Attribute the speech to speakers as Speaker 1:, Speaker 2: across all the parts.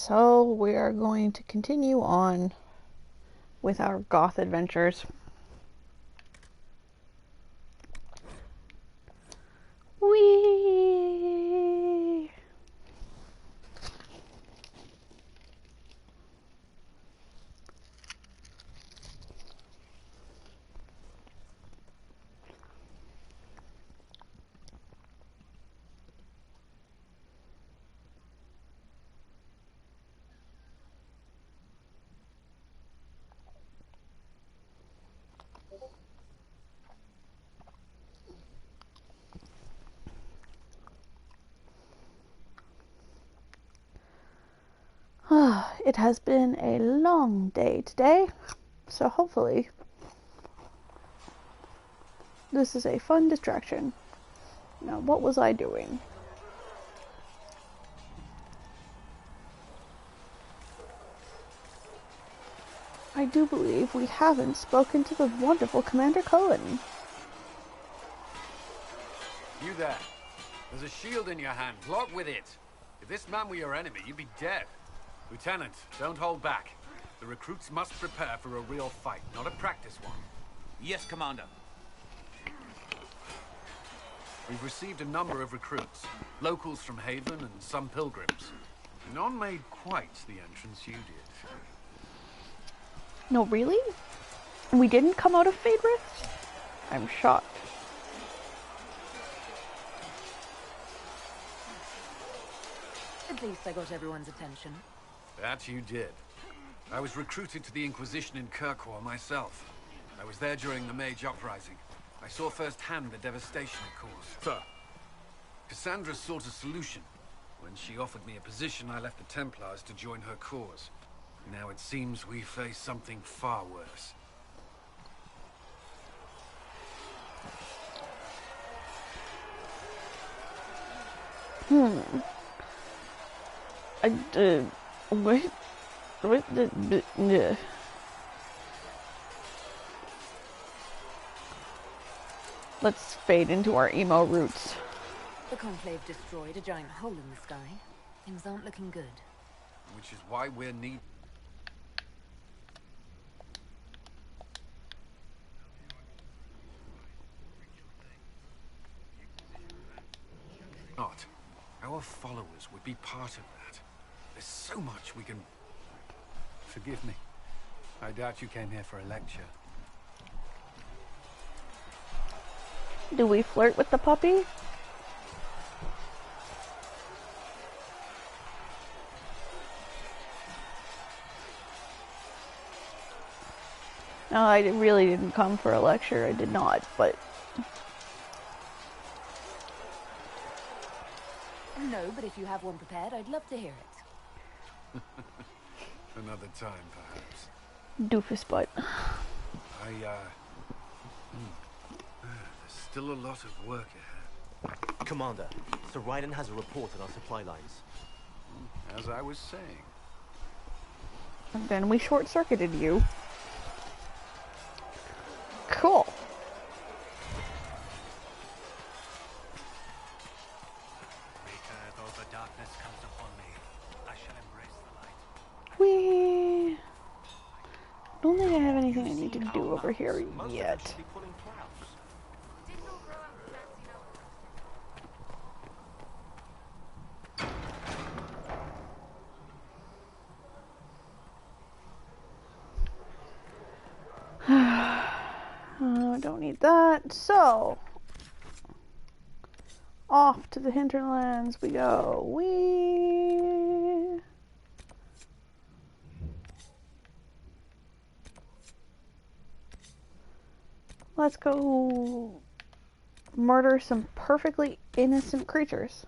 Speaker 1: So we are going to continue on with our Goth adventures. Whee! It has been a long day today, so hopefully this is a fun distraction. Now, what was I doing? I do believe we haven't spoken to the wonderful Commander Cohen.
Speaker 2: You there. There's a shield in your hand. Block with it. If this man were your enemy, you'd be dead. Lieutenant, don't hold back. The recruits must prepare for a real fight, not a practice one.
Speaker 3: Yes, Commander.
Speaker 2: We've received a number of recruits. Locals from Haven and some pilgrims. None made quite the entrance you did.
Speaker 1: No, really? We didn't come out of Fade Rift? I'm shocked.
Speaker 4: At least I got everyone's attention.
Speaker 2: That you did. I was recruited to the Inquisition in Kirkwall myself. I was there during the Mage Uprising. I saw firsthand the devastation it caused. Sir. Cassandra sought a solution. When she offered me a position, I left the Templars to join her cause. Now it seems we face something far worse.
Speaker 1: Let's fade into our emo roots.
Speaker 4: The Conclave destroyed a giant hole in the sky. Things aren't looking good.
Speaker 2: Which is why we're not. Our followers would be part of that. There's so much we can... Forgive me. I doubt you came here for a lecture.
Speaker 1: Do we flirt with the puppy? No, I really didn't come for a lecture. I did not, but...
Speaker 4: No, but if you have one prepared, I'd love to hear it.
Speaker 2: Another time, perhaps.
Speaker 1: Doofus butt.
Speaker 2: There's still a lot of work ahead.
Speaker 3: Commander, Sir Ryden has a report on our supply lines.
Speaker 2: As I was saying.
Speaker 1: And then we short-circuited you. Cool.
Speaker 3: Though the darkness comes upon me, I shall embrace the light.
Speaker 1: Whee! Don't think I have anything I need to do over here yet. Don't need that. So, off to the hinterlands we go. Whee! Let's go murder some perfectly innocent creatures.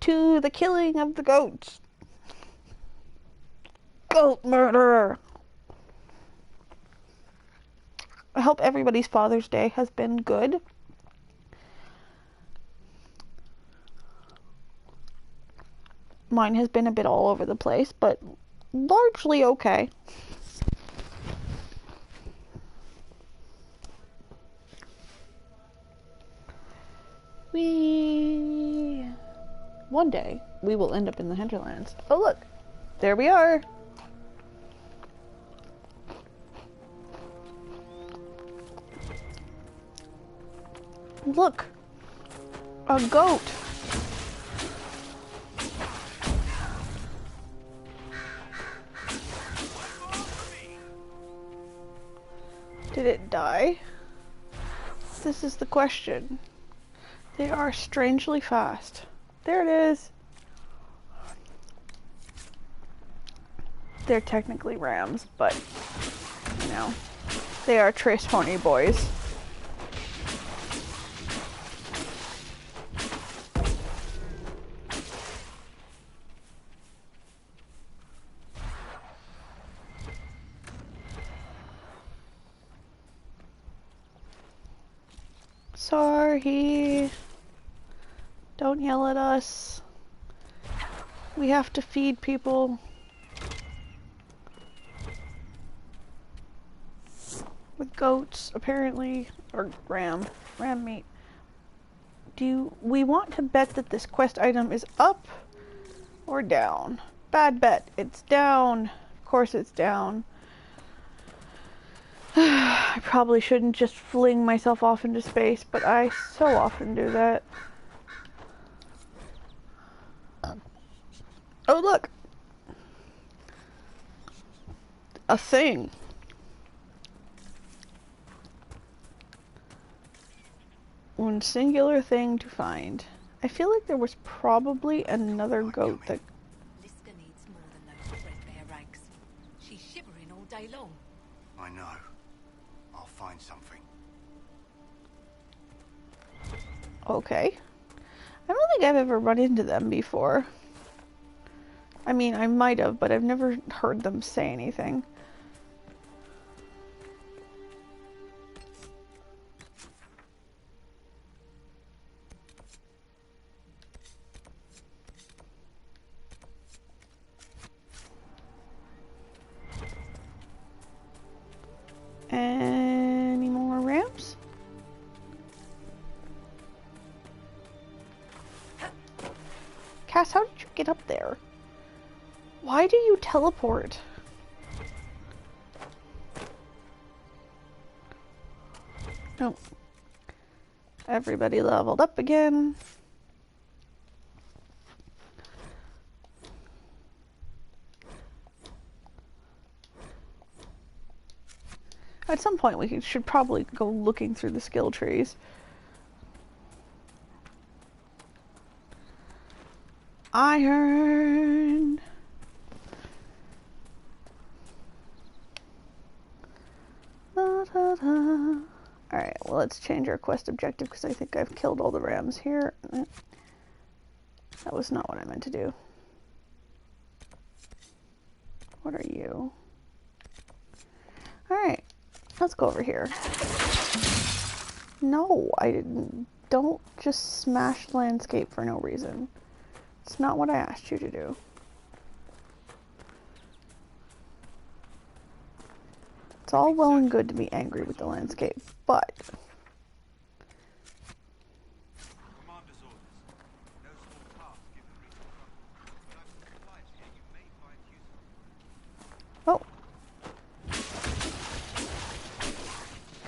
Speaker 1: To the killing of the goats. Goat murderer. I hope everybody's Father's Day has been good. Mine has been a bit all over the place, but largely okay. We... One day, we will end up in the hinterlands. Oh look! There we are! Look! A goat! Did it die? This is the question. They are strangely fast. There it is. They're technically rams, but, you know, they are trace pony boys. Sorry. Don't yell at us. We have to feed people. With goats, apparently. Or ram meat. We want to bet that this quest item is up or down? Bad bet. It's down. Of course it's down. I probably shouldn't just fling myself off into space, but I so often do that. Oh, look! A thing. One singular thing to find. I feel like there was probably another goat that...
Speaker 4: Liska needs more than those threadbare rags. She's shivering all day long.
Speaker 3: I know. I'll find something.
Speaker 1: Okay. I don't think I've ever run into them before. I mean, I might have, but I've never heard them say anything. Any more ramps? Cass, how did you get up there? Why do you teleport? Oh. Everybody leveled up again. At some point we should probably go looking through the skill trees. Iron. Da, da, da. Alright, well let's change our quest objective because I think I've killed all the rams here. That was not what I meant to do. What are you? Alright, let's go over here. No, I didn't. Don't just smash landscape for no reason. It's not what I asked you to do. It's all well and good to be angry with the landscape, but... Oh.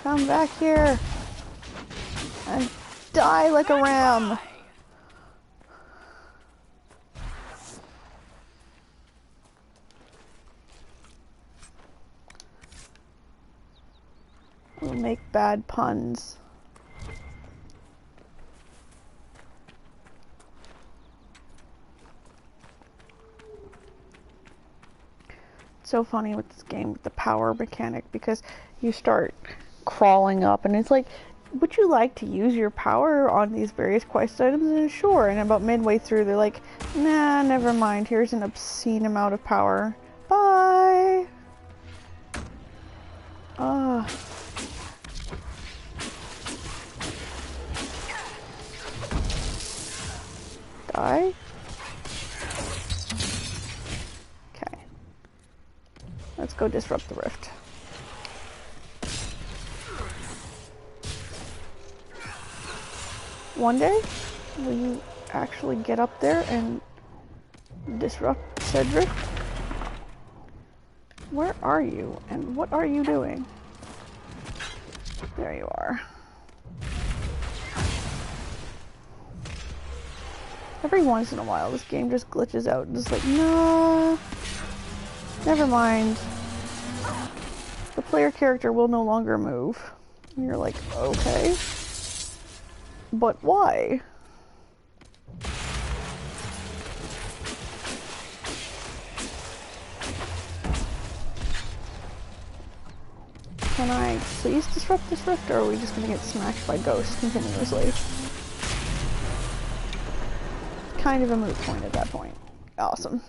Speaker 1: Come back here and die like a ram. We'll make bad puns. It's so funny with this game, with the power mechanic, because you start crawling up and it's like, would you like to use your power on these various quest items? And sure, and about midway through they're like, nah, never mind, here's an obscene amount of power. Bye! Ugh. Die? Okay. Let's go disrupt the rift. One day, will you actually get up there and disrupt Cedric? Where are you, and what are you doing? There you are. Every once in a while, this game just glitches out and just like, no, never mind. The player character will no longer move. And you're like, okay. But why? Can I please disrupt this rift, or are we just gonna get smashed by ghosts continuously? Kind of a moot point at that point. Awesome.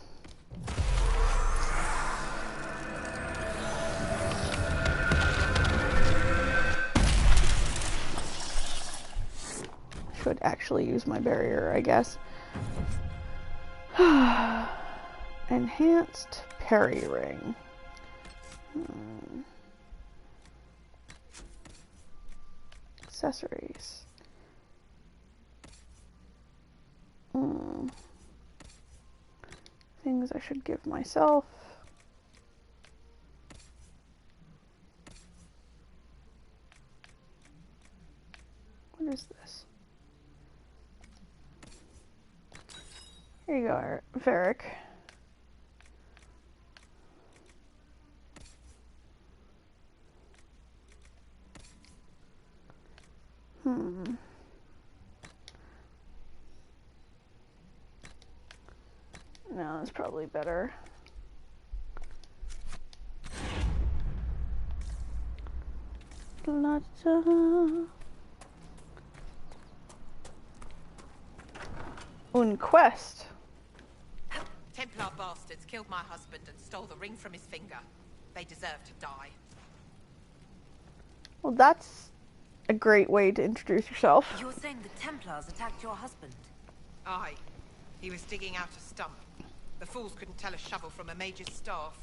Speaker 1: Should actually use my barrier, I guess. Enhanced parry ring. Accessories. Things I should give myself. What is this? Here you go, Varric. No, that's probably better. Quest.
Speaker 5: Templar bastards killed my husband and stole the ring from his finger. They deserve to die.
Speaker 1: Well, that's a great way to introduce yourself.
Speaker 4: You're saying the Templars attacked your husband?
Speaker 5: Aye. He was digging out a stump. The fools couldn't tell a shovel from a mage's staff.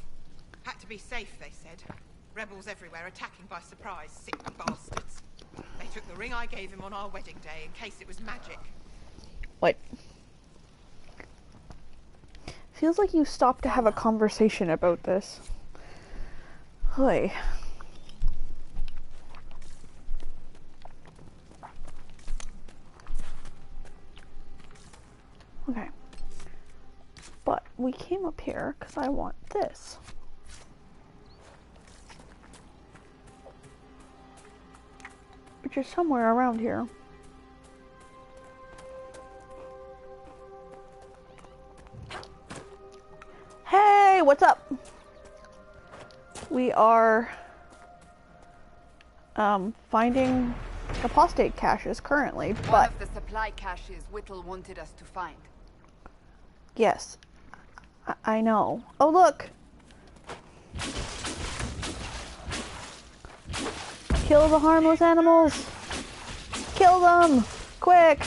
Speaker 5: Had to be safe, they said. Rebels everywhere attacking by surprise, sick bastards. They took the ring I gave him on our wedding day in case it was magic.
Speaker 1: What? Feels like you stopped to have a conversation about this. Hey. Okay. But we came up here because I want this. Which is somewhere around here. Hey, what's up? We are finding apostate caches currently, but
Speaker 6: one of the supply caches Whittle wanted us to find.
Speaker 1: Yes, I know. Oh, look! Kill the harmless animals! Kill them! Quick!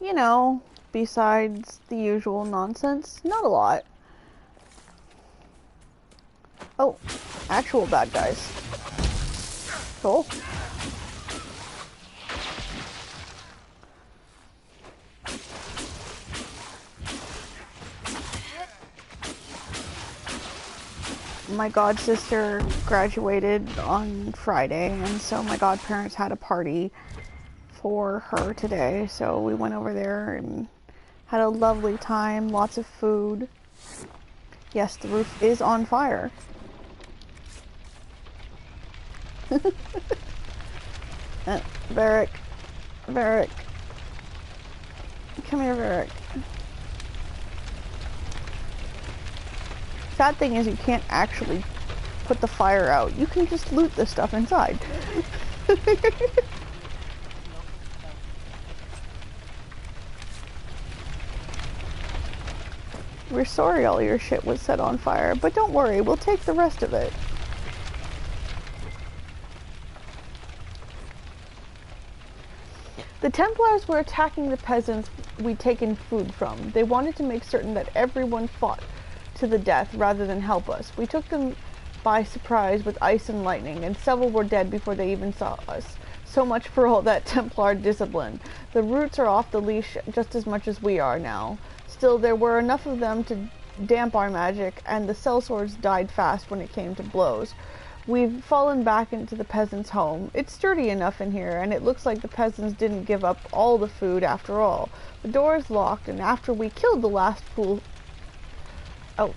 Speaker 1: You know, besides the usual nonsense, not a lot. Oh, actual bad guys. Cool. My god sister graduated on Friday, and so my godparents had a party for her today, so we went over there and had a lovely time, lots of food. Yes, the roof is on fire. Varric. Varric. Come here, Varric. Sad thing is you can't actually put the fire out. You can just loot the stuff inside. We're sorry all your shit was set on fire, but don't worry, we'll take the rest of it. The Templars were attacking the peasants we'd taken food from. They wanted to make certain that everyone fought to the death rather than help us. We took them by surprise with ice and lightning, and several were dead before they even saw us. So much for all that Templar discipline. The Roots are off the leash just as much as we are now. Still, there were enough of them to damp our magic, and the sellswords died fast when it came to blows. We've fallen back into the peasants' home. It's sturdy enough in here, and it looks like the peasants didn't give up all the food after all. The door is locked, and after we killed the last fool... Oh,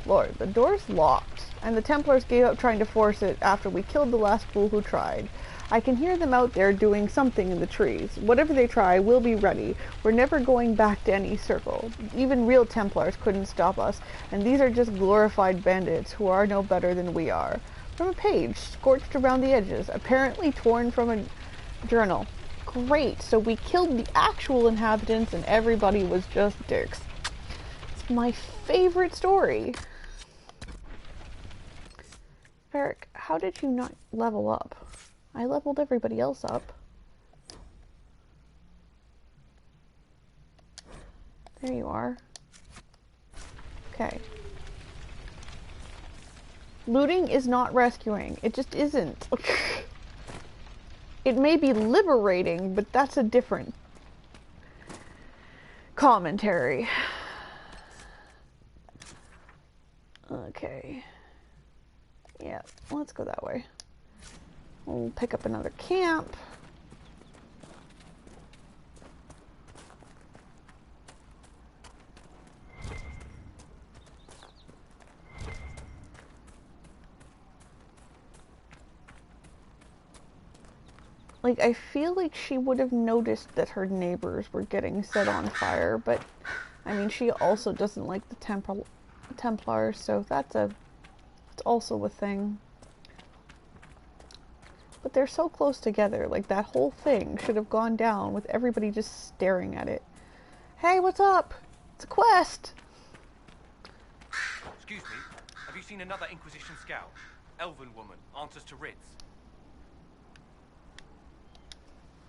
Speaker 1: Lord, the door's locked, and the Templars gave up trying to force it after we killed the last fool who tried. I can hear them out there doing something in the trees. Whatever they try, we'll be ready. We're never going back to any circle. Even real Templars couldn't stop us, and these are just glorified bandits who are no better than we are. From a page, scorched around the edges, apparently torn from a journal. Great, so we killed the actual inhabitants and everybody was just dicks. It's my favorite story. Varric, how did you not level up? I leveled everybody else up. There you are. Okay. Looting is not rescuing. It just isn't. It may be liberating, but that's a different commentary. Okay. Yeah, let's go that way. We'll pick up another camp. Like, I feel like she would have noticed that her neighbors were getting set on fire, but, I mean, she also doesn't like the Templars, so it's also a thing. But they're so close together, like, that whole thing should have gone down with everybody just staring at it. Hey, what's up? It's a quest!
Speaker 3: Excuse me, have you seen another Inquisition scout? Elven woman, answers to writs.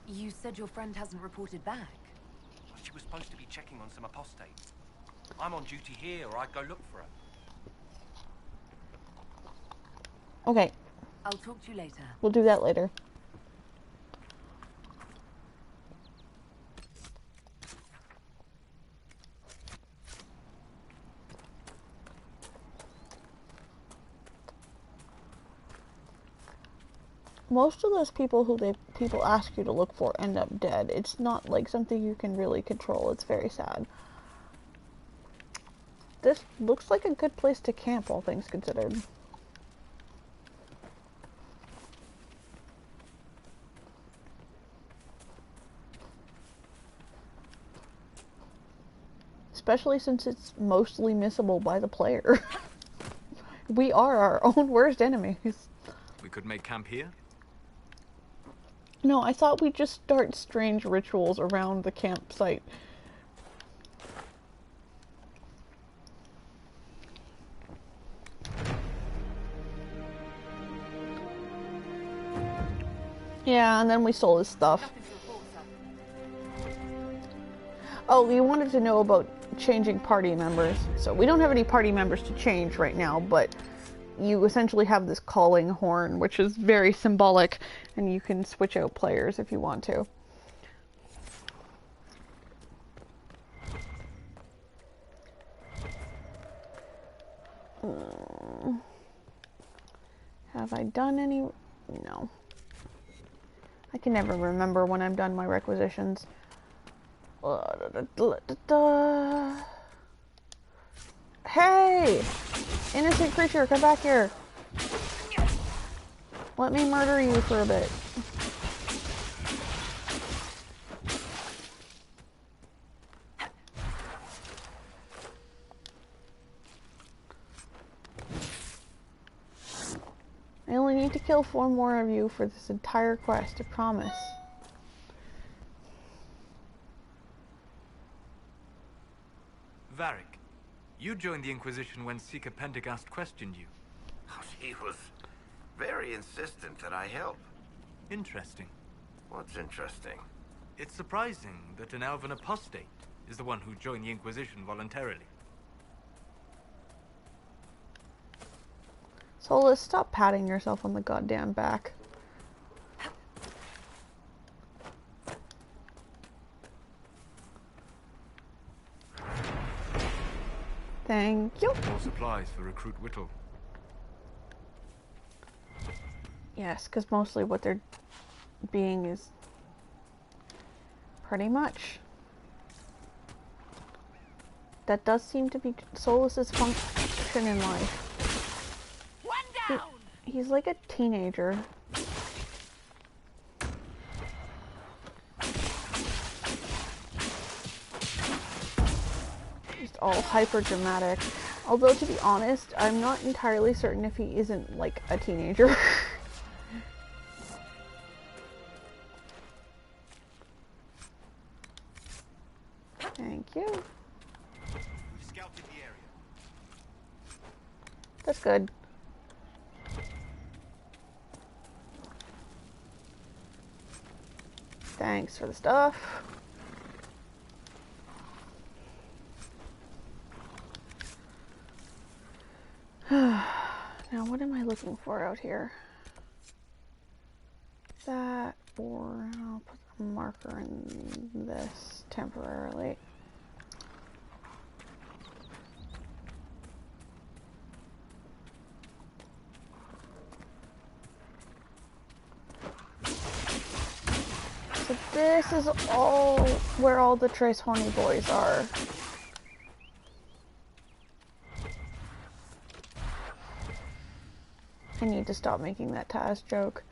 Speaker 4: You said your friend hasn't reported back.
Speaker 3: She was supposed to be checking on some apostates. I'm on duty here, or I'd go look for her.
Speaker 1: Okay.
Speaker 4: I'll talk to you later.
Speaker 1: We'll do that later. Most of those people people ask you to look for end up dead. It's not like something you can really control. It's very sad. This looks like a good place to camp, all things considered. Especially since it's mostly missable by the player. We are our own worst enemies.
Speaker 7: We could make camp here?
Speaker 1: No, I thought we'd just start strange rituals around the campsite. Yeah, and then we stole his stuff. Oh, you wanted to know about changing party members. So we don't have any party members to change right now, but you essentially have this calling horn, which is very symbolic, and you can switch out players if you want to. Have I done any? No. I can never remember when I'm done my requisitions. Hey! Innocent creature, come back here. Let me murder you for a bit. I only need to kill 4 more of you for this entire quest, I promise.
Speaker 7: Varric, you joined the Inquisition when Seeker Pendergast questioned you.
Speaker 8: Oh, she was very insistent that I help.
Speaker 7: Interesting.
Speaker 8: What's interesting?
Speaker 7: It's surprising that an elven apostate is the one who joined the Inquisition voluntarily.
Speaker 1: Solus, stop patting yourself on the goddamn back. Thank you.
Speaker 7: More supplies for Recruit Whittle.
Speaker 1: Yes, because mostly what they're being is pretty much. That does seem to be Solus's function in life.
Speaker 6: One down!
Speaker 1: He's like a teenager. Just all hyper dramatic. Although, to be honest, I'm not entirely certain if he isn't like a teenager. Thank you.
Speaker 3: We've scouted the area.
Speaker 1: That's good. Thanks for the stuff. Now, what am I looking for out here? That, or I'll put a marker in this temporarily. So this is all where all the Trace Horny boys are. I need to stop making that Taz joke.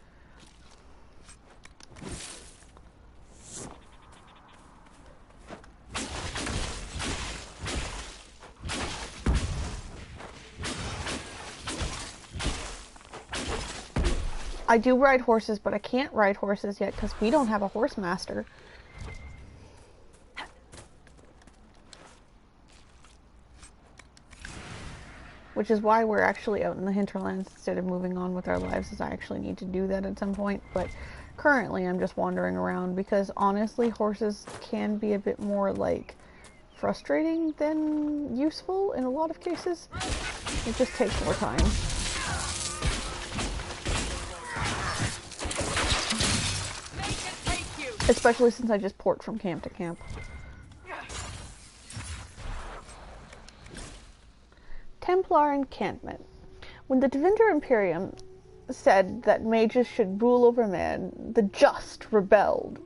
Speaker 1: I do ride horses, but I can't ride horses yet because we don't have a horse master. Which is why we're actually out in the hinterlands instead of moving on with our lives, as I actually need to do that at some point. But currently I'm just wandering around because honestly horses can be a bit more like frustrating than useful in a lot of cases. It just takes more time. Especially since I just port from camp to camp. Templar encampment. When the Devinter Imperium said that mages should rule over men, the just rebelled,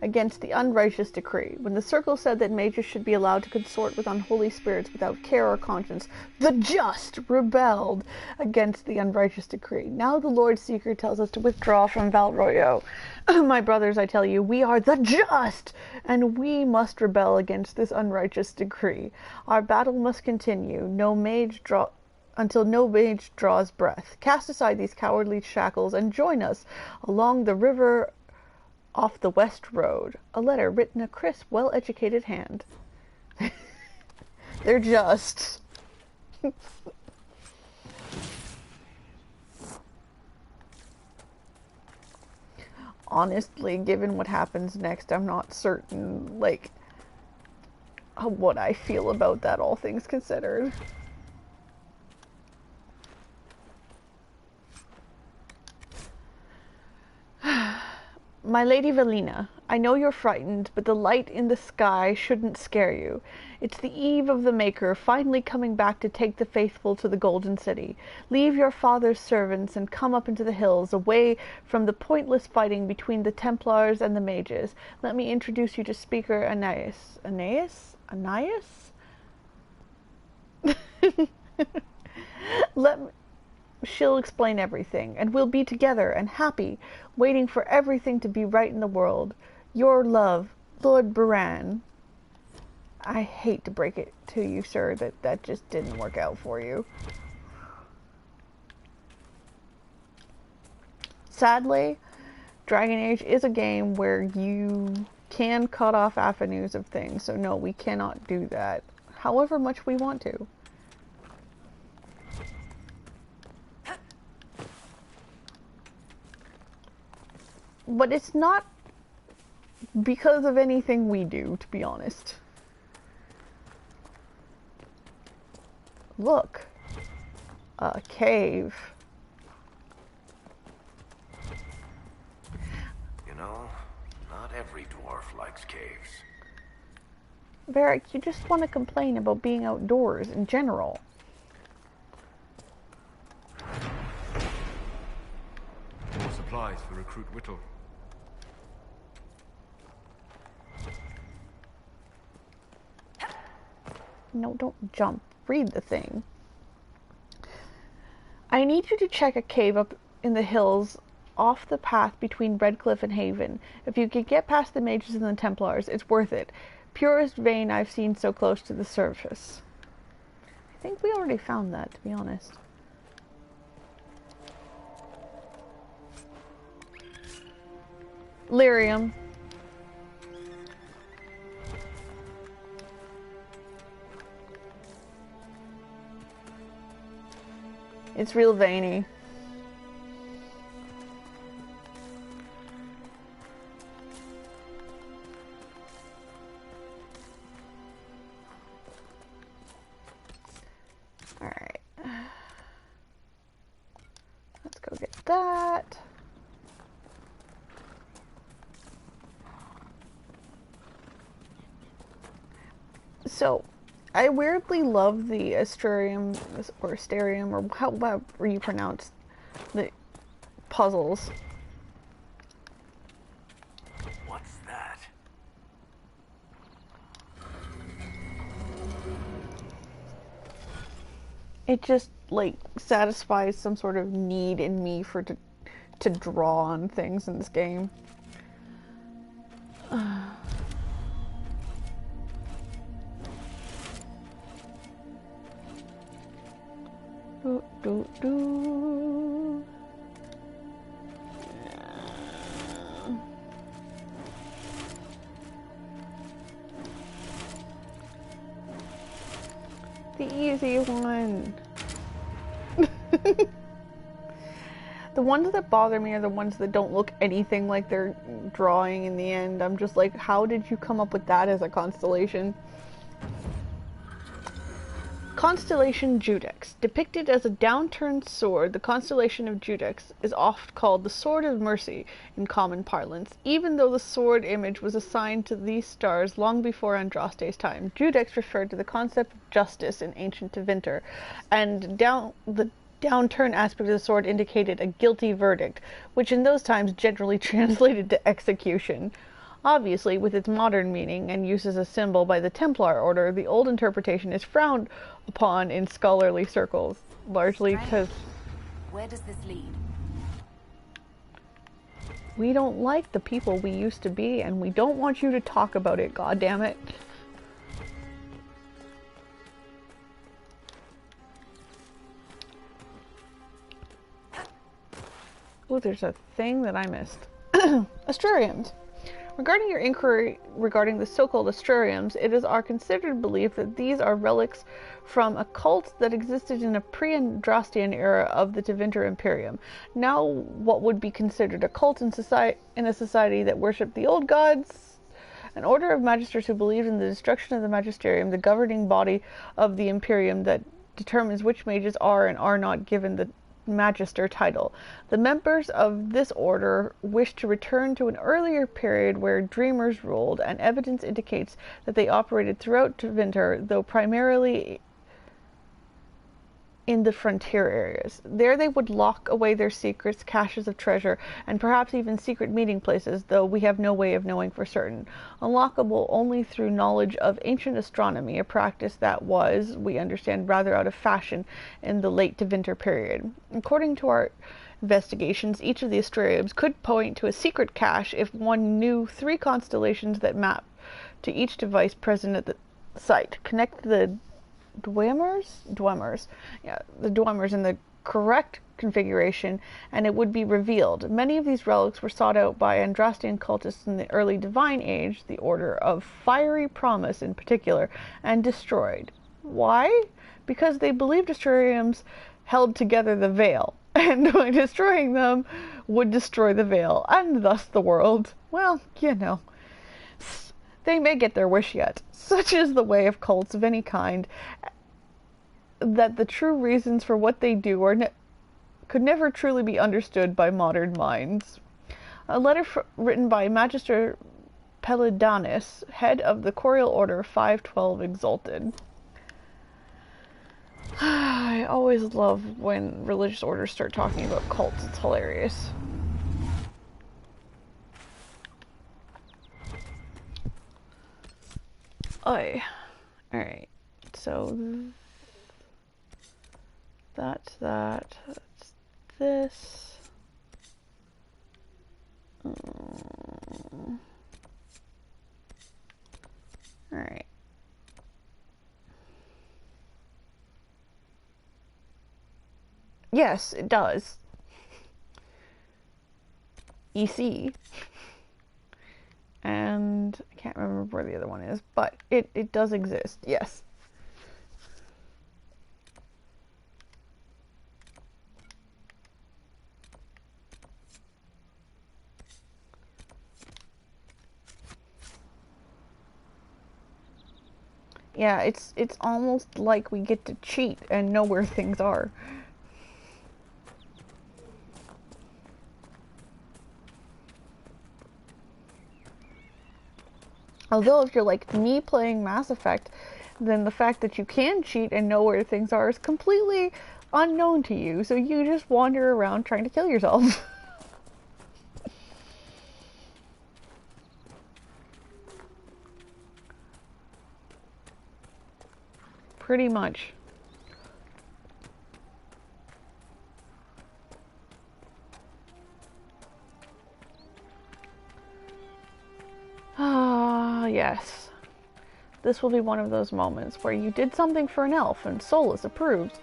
Speaker 1: against the unrighteous decree. When the Circle said that mages should be allowed to consort with unholy spirits without care or conscience, the just rebelled against the unrighteous decree. Now the Lord Seeker tells us to withdraw from Val Royo. My brothers, I tell you, we are the just, and we must rebel against this unrighteous decree. Our battle must continue. Until no mage draws breath. Cast aside these cowardly shackles and join us along the river off the West Road. A letter written a crisp, well-educated hand. They're just. Honestly, given what happens next, I'm not certain, like, what I feel about that, all things considered. My Lady Valina, I know you're frightened, but the light in the sky shouldn't scare you. It's the eve of the Maker finally coming back to take the faithful to the Golden City. Leave your father's servants and come up into the hills, away from the pointless fighting between the Templars and the mages. Let me introduce you to Speaker Anais. Anais? Anais? She'll explain everything, and we'll be together and happy, waiting for everything to be right in the world. Your love, Lord Baran. I hate to break it to you, sir, that just didn't work out for you. Sadly, Dragon Age is a game where you can cut off avenues of things, so no, we cannot do that, however much we want to. But it's not because of anything we do, to be honest. Look. A cave.
Speaker 8: You know, not every dwarf likes caves.
Speaker 1: Varric, you just want to complain about being outdoors in general.
Speaker 7: More supplies for Recruit Whittle.
Speaker 1: No, don't jump. Read the thing. I need you to check a cave up in the hills off the path between Redcliffe and Haven. If you can get past the mages and the Templars, it's worth it. Purest vein I've seen so close to the surface. I think we already found that, to be honest. Lyrium. It's real veiny. Alright. Let's go get that. So, I weirdly love the Astrarium, or Asterium, or however you pronounce the puzzles.
Speaker 8: What's that?
Speaker 1: It just, like, satisfies some sort of need in me to draw on things in this game. Do. The easy one. The ones that bother me are the ones that don't look anything like they're drawing in the end. I'm just like, how did you come up with that as a constellation? Constellation Judex. Depicted as a downturned sword, the constellation of Judex is oft called the Sword of Mercy in common parlance, even though the sword image was assigned to these stars long before Andraste's time. Judex referred to the concept of justice in ancient Tevinter, and the downturn aspect of the sword indicated a guilty verdict, which in those times generally translated to execution. Obviously, with its modern meaning and use as a symbol by the Templar Order, the old interpretation is frowned upon in scholarly circles, largely because
Speaker 4: Where does this lead?
Speaker 1: we don't like the people we used to be, and we don't want you to talk about it, goddammit. Oh, there's a thing that I missed. Astrariums. Regarding your inquiry regarding the so-called Astrariums, it is our considered belief that these are relics from a cult that existed in a pre-Andrastian era of the Tevinter Imperium. Now what would be considered a cult in a society that worshipped the old gods? An order of magisters who believed in the destruction of the magisterium, the governing body of the Imperium that determines which mages are and are not given the magister title. The members of this order wish to return to an earlier period where dreamers ruled, and evidence indicates that they operated throughout Tevinter, though primarily in the frontier areas. There they would lock away their secrets, caches of treasure, and perhaps even secret meeting places, though we have no way of knowing for certain. Unlockable only through knowledge of ancient astronomy, a practice that was, we understand, rather out of fashion in the late Tevinter period. According to our investigations, each of the Astrariums could point to a secret cache if one knew 3 constellations that map to each device present at the site. Connect the Dwemmers in the correct configuration, and it would be revealed. Many of these relics were sought out by Andrastian cultists in the early Divine Age, the Order of Fiery Promise in particular, and destroyed. Why? Because they believed Astrariums held together the veil, and by destroying them would destroy the veil, and thus the world. Well, you know. They may get their wish yet. Such is the way of cults of any kind, that the true reasons for what they do could never truly be understood by modern minds. A letter written by Magister Pelidanus, head of the Chorial Order 512 Exalted. I always love when religious orders start talking about cults. It's hilarious. Alright. So that's that. That's this. Alright. Yes, it does. EC. And I can't remember where the other one is, but it does exist, yes. Yeah, it's almost like we get to cheat and know where things are. Although if you're like me playing Mass Effect, then the fact that you can cheat and know where things are is completely unknown to you, so you just wander around trying to kill yourself. Pretty much. Ah, yes. This will be one of those moments where you did something for an elf and Solus approves.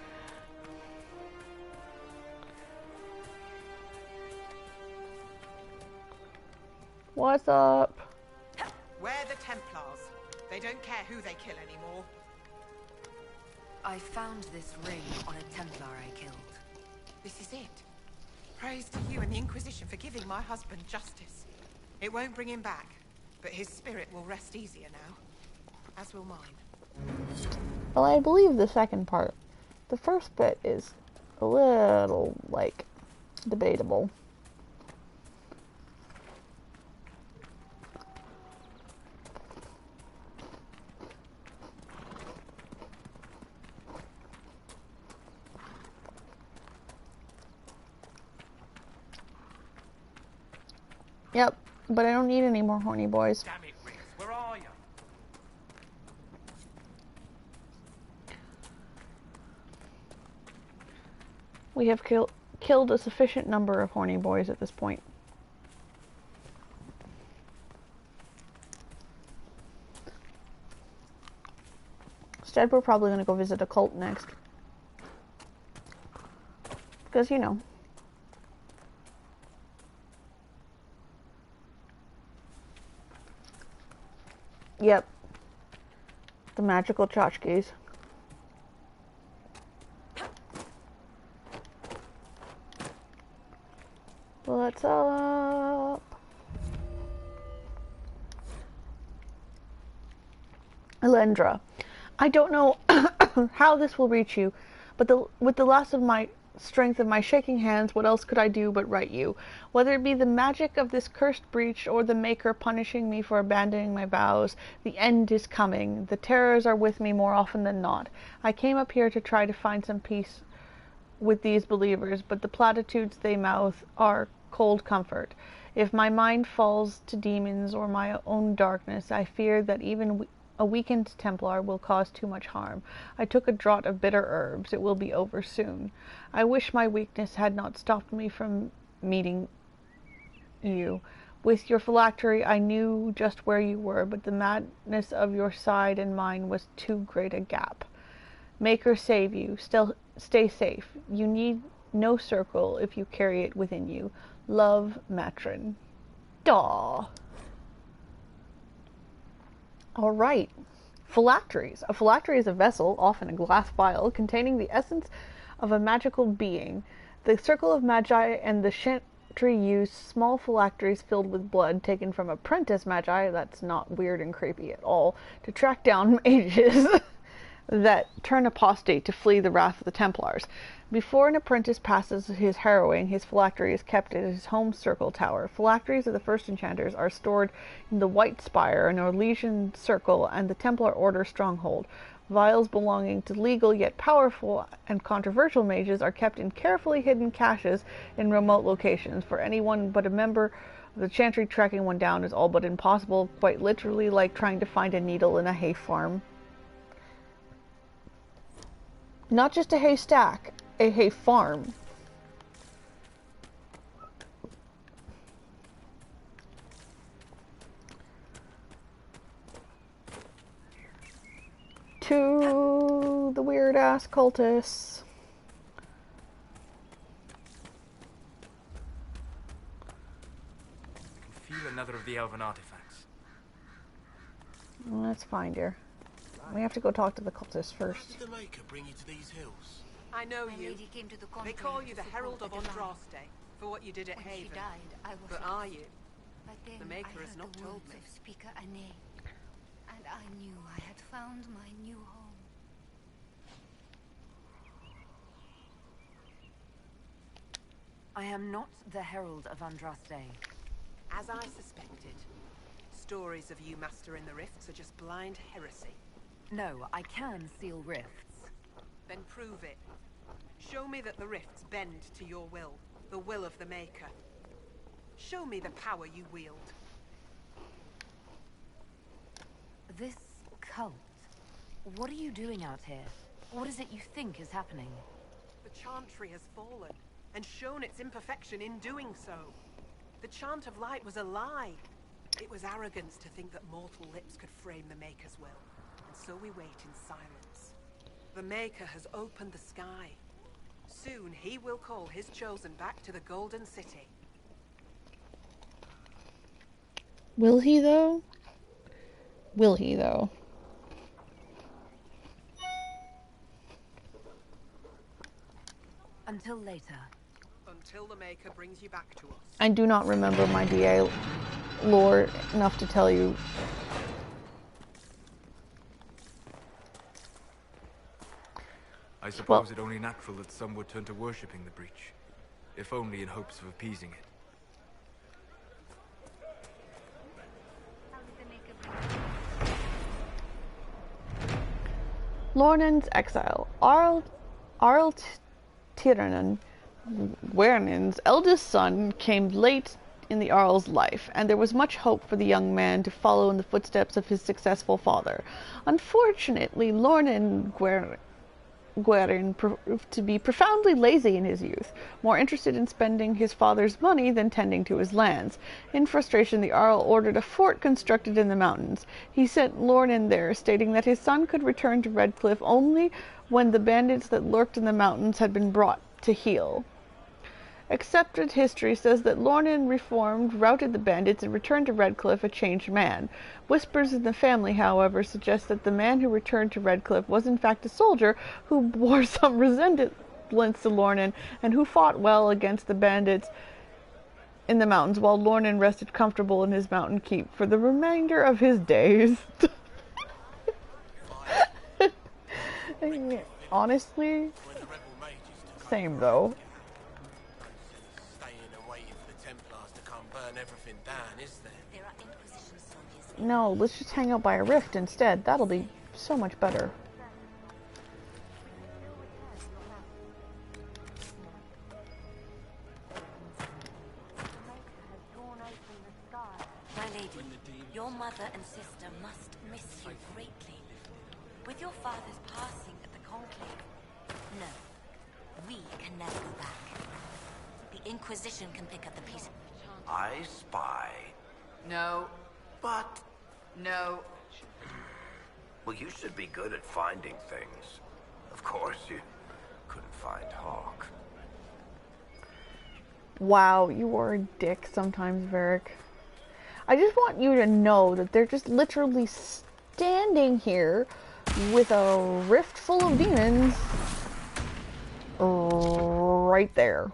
Speaker 1: What's up?
Speaker 5: We're the Templars. They don't care who they kill anymore.
Speaker 4: I found this ring on a Templar I killed.
Speaker 5: This is it. Praise to you and the Inquisition for giving my husband justice. It won't bring him back, but his spirit will rest easier now. As will mine.
Speaker 1: Well, I believe the second part. The first bit is a little, like, debatable. Yep, but I don't need any more horny boys.
Speaker 3: Damn it, Riggs, where are you?
Speaker 1: We have killed a sufficient number of horny boys at this point. Instead, we're probably going to go visit a cult next. Because, you know. Yep. The magical tchotchkes. What's up? Elendra. I don't know how this will reach you, but with the loss of my strength of my shaking hands, what else could I do but write you? Whether it be the magic of this cursed breach or the Maker punishing me for abandoning my vows, the end is coming. The terrors are with me more often than not. I came up here to try to find some peace with these believers, but the platitudes they mouth are cold comfort. If my mind falls to demons or my own darkness, I fear that even a weakened Templar will cause too much harm. I took a draught of bitter herbs. It will be over soon. I wish my weakness had not stopped me from meeting you. With your phylactery, I knew just where you were, but the madness of your side and mine was too great a gap. Maker save you. Still, stay safe. You need no circle if you carry it within you. Love, Matron. Daw. All right. Phylacteries. A phylactery is a vessel, often a glass vial, containing the essence of a magical being. The circle of magi and the chantry used small phylacteries filled with blood taken from apprentice magi, that's not weird and creepy at all, to track down mages that turn apostate to flee the wrath of the Templars. Before an apprentice passes his harrowing, his phylactery is kept at his home circle tower. Phylacteries of the first enchanters are stored in the White Spire, an Orlesian circle, and the Templar Order stronghold. Vials belonging to legal yet powerful and controversial mages are kept in carefully hidden caches in remote locations. For anyone but a member of the chantry, tracking one down is all but impossible, quite literally like trying to find a needle in a hay farm. Not just a haystack, a hay farm. To the weird ass cultists.
Speaker 7: I can feel another of the elven artifacts.
Speaker 1: Well, that's fine, dear. We have to go talk to the cultists first.
Speaker 9: How did the Maker bring you to these hills?
Speaker 5: I know
Speaker 6: My
Speaker 5: you.
Speaker 6: lady came to the
Speaker 5: They
Speaker 6: confluence
Speaker 5: call you
Speaker 6: to
Speaker 5: the
Speaker 6: support
Speaker 5: Herald of
Speaker 6: the divine.
Speaker 5: Andraste for what you did at
Speaker 6: When she
Speaker 5: Haven.
Speaker 6: died, I was
Speaker 5: But
Speaker 6: lost.
Speaker 5: are you?
Speaker 6: But then
Speaker 5: The Maker
Speaker 6: I
Speaker 5: has
Speaker 6: heard
Speaker 5: not
Speaker 6: the
Speaker 5: told
Speaker 6: words
Speaker 5: me.
Speaker 6: of Speaker Ane, and I knew I had found my new home.
Speaker 4: I am not the Herald of Andraste.
Speaker 5: As I suspected. Stories of you mastering the rifts are just blind heresy.
Speaker 4: No, I can seal rifts.
Speaker 5: Then prove it. Show me that the rifts bend to your will, the will of the Maker. Show me the power you wield.
Speaker 4: This cult, what are you doing out here? What is it you think is happening?
Speaker 5: The Chantry has fallen, and shown its imperfection in doing so. The Chant of Light was a lie. It was arrogance to think that mortal lips could frame the Maker's will. And so we wait in silence. The Maker has opened the sky. Soon he will call his chosen back to the Golden City.
Speaker 1: Will he, though? Will he, though?
Speaker 4: Until later.
Speaker 5: Until the Maker brings you back to us.
Speaker 1: I do not remember my DA lore enough to tell you.
Speaker 7: I suppose it only natural that some would turn to worshipping the breach, if only in hopes of appeasing it.
Speaker 1: Lornan's exile. Arl Tiranan, Wernin's eldest son, came late in the Arl's life, and there was much hope for the young man to follow in the footsteps of his successful father. Unfortunately, Lornan Guerin proved to be profoundly lazy in his youth, more interested in spending his father's money than tending to his lands. In frustration, the Arl ordered a fort constructed in the mountains. He sent Lornan there, stating that his son could return to Redcliffe only when the bandits that lurked in the mountains had been brought to heel. Accepted history says that Lornan reformed, routed the bandits, and returned to Redcliffe a changed man. Whispers in the family, however, suggest that the man who returned to Redcliffe was in fact a soldier who bore some resemblance to Lornan and who fought well against the bandits in the mountains while Lornan rested comfortable in his mountain keep for the remainder of his days. Honestly, same though.
Speaker 9: Everything down, is there?
Speaker 6: There are Inquisition soldiers.
Speaker 1: No, let's just hang out by a rift instead. That'll be so much better.
Speaker 6: My lady, your mother and sister must miss you greatly. With your father's passing at the Conclave, no, we can never go back. The Inquisition can pick up the pieces.
Speaker 8: I spy.
Speaker 5: No.
Speaker 8: But,
Speaker 5: No.
Speaker 8: well, you should be good at finding things. Of course, you couldn't find Hawk.
Speaker 1: Wow, you are a dick sometimes, Varric. I just want you to know that they're just literally standing here with a rift full of demons right there.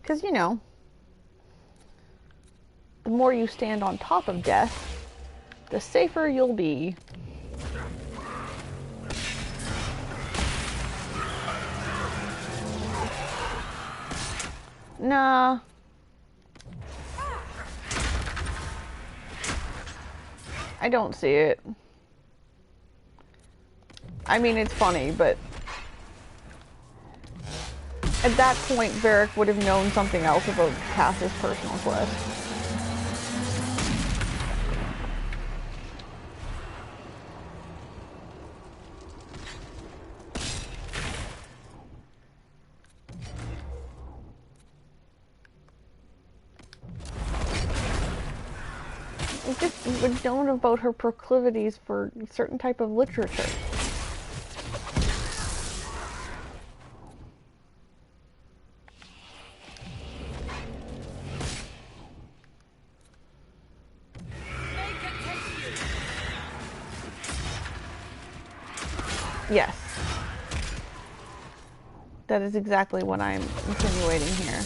Speaker 1: Because, you know, the more you stand on top of death, the safer you'll be. Nah. I don't see it. I mean, it's funny, but at that point, Varric would have known something else about Cass's personal quest. It just would know about her proclivities for a certain type of literature. Yes. That is exactly what I'm insinuating here.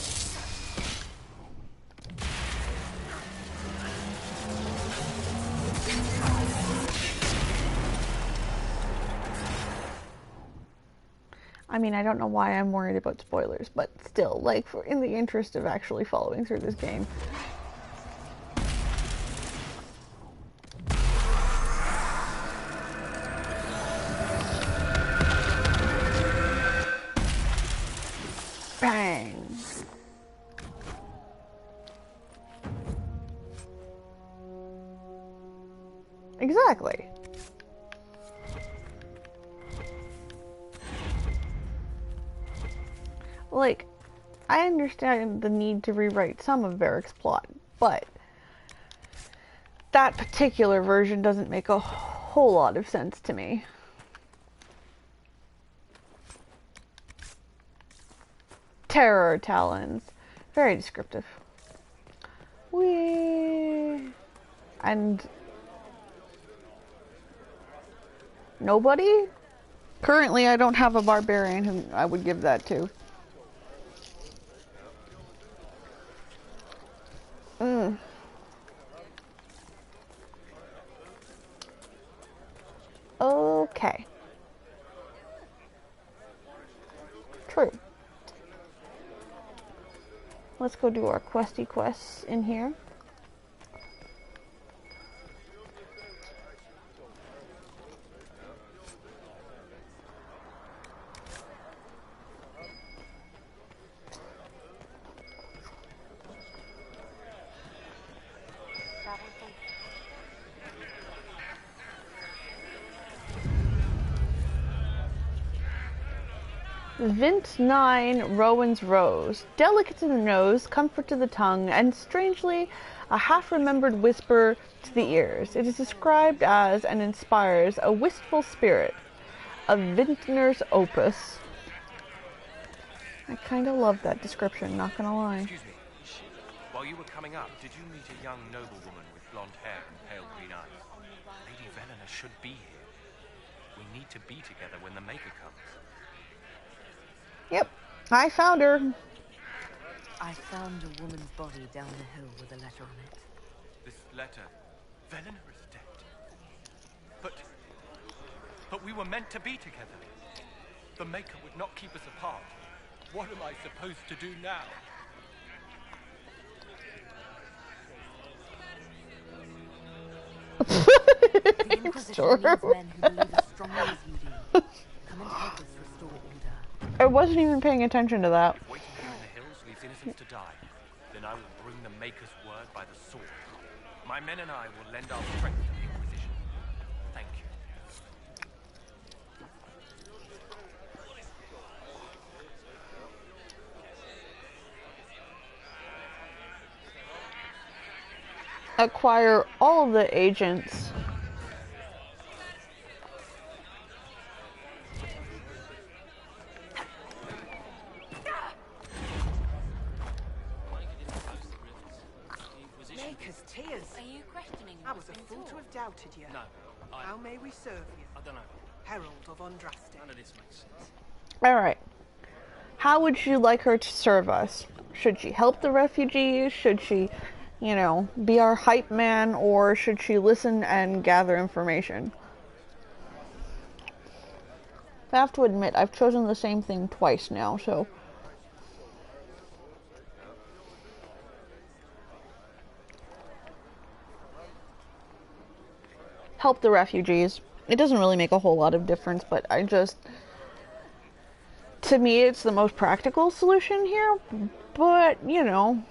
Speaker 1: I mean, I don't know why I'm worried about spoilers, but still, like, in the interest of actually following through this game. Bang! Exactly. Like, I understand the need to rewrite some of Varric's plot, but that particular version doesn't make a whole lot of sense to me. Terror talons. Very descriptive. And nobody? Currently, I don't have a barbarian who I would give that to. Okay. True. Let's go do our questy quests in here. Vint 9, Rowan's Rose. Delicate to the nose, comfort to the tongue, and strangely, a half-remembered whisper to the ears. It is described as and inspires a wistful spirit. A vintner's opus. I kind of love that description, not gonna lie.
Speaker 3: Excuse me. While you were coming up, did you meet a young noblewoman with blonde hair and pale green eyes? Lady Velena should be here. We need to be together when the Maker comes.
Speaker 1: Yep, I found her.
Speaker 4: I found a woman's body down the hill with a letter on it.
Speaker 3: This letter, Velena is dead. But we were meant to be together. The Maker would not keep us apart. What am I supposed to do now?
Speaker 4: The Inquisition needs men who believe as strongly as you do. Come and help us restore order.
Speaker 1: I wasn't even paying attention to that.
Speaker 3: Waiting here in the hills leaves innocents to die. Then I will bring the Maker's word by the sword. My men and I will lend our strength to the Inquisition. Thank you.
Speaker 1: Acquire all of the agents.
Speaker 5: Maker's tears.
Speaker 6: Are you questioning
Speaker 5: I
Speaker 6: what's
Speaker 5: was a
Speaker 6: been
Speaker 5: fool to
Speaker 6: taught?
Speaker 5: have doubted you.
Speaker 9: No,
Speaker 5: How may we serve you?
Speaker 9: I don't know.
Speaker 5: Herald of Andraste.
Speaker 9: None of this makes sense.
Speaker 1: Alright. How would you like her to serve us? Should she help the refugees? Should she, you know, be our hype man? Or should she listen and gather information? I have to admit, I've chosen the same thing twice now, so... Help the refugees. It doesn't really make a whole lot of difference, but I just... To me, it's the most practical solution here, but, you know...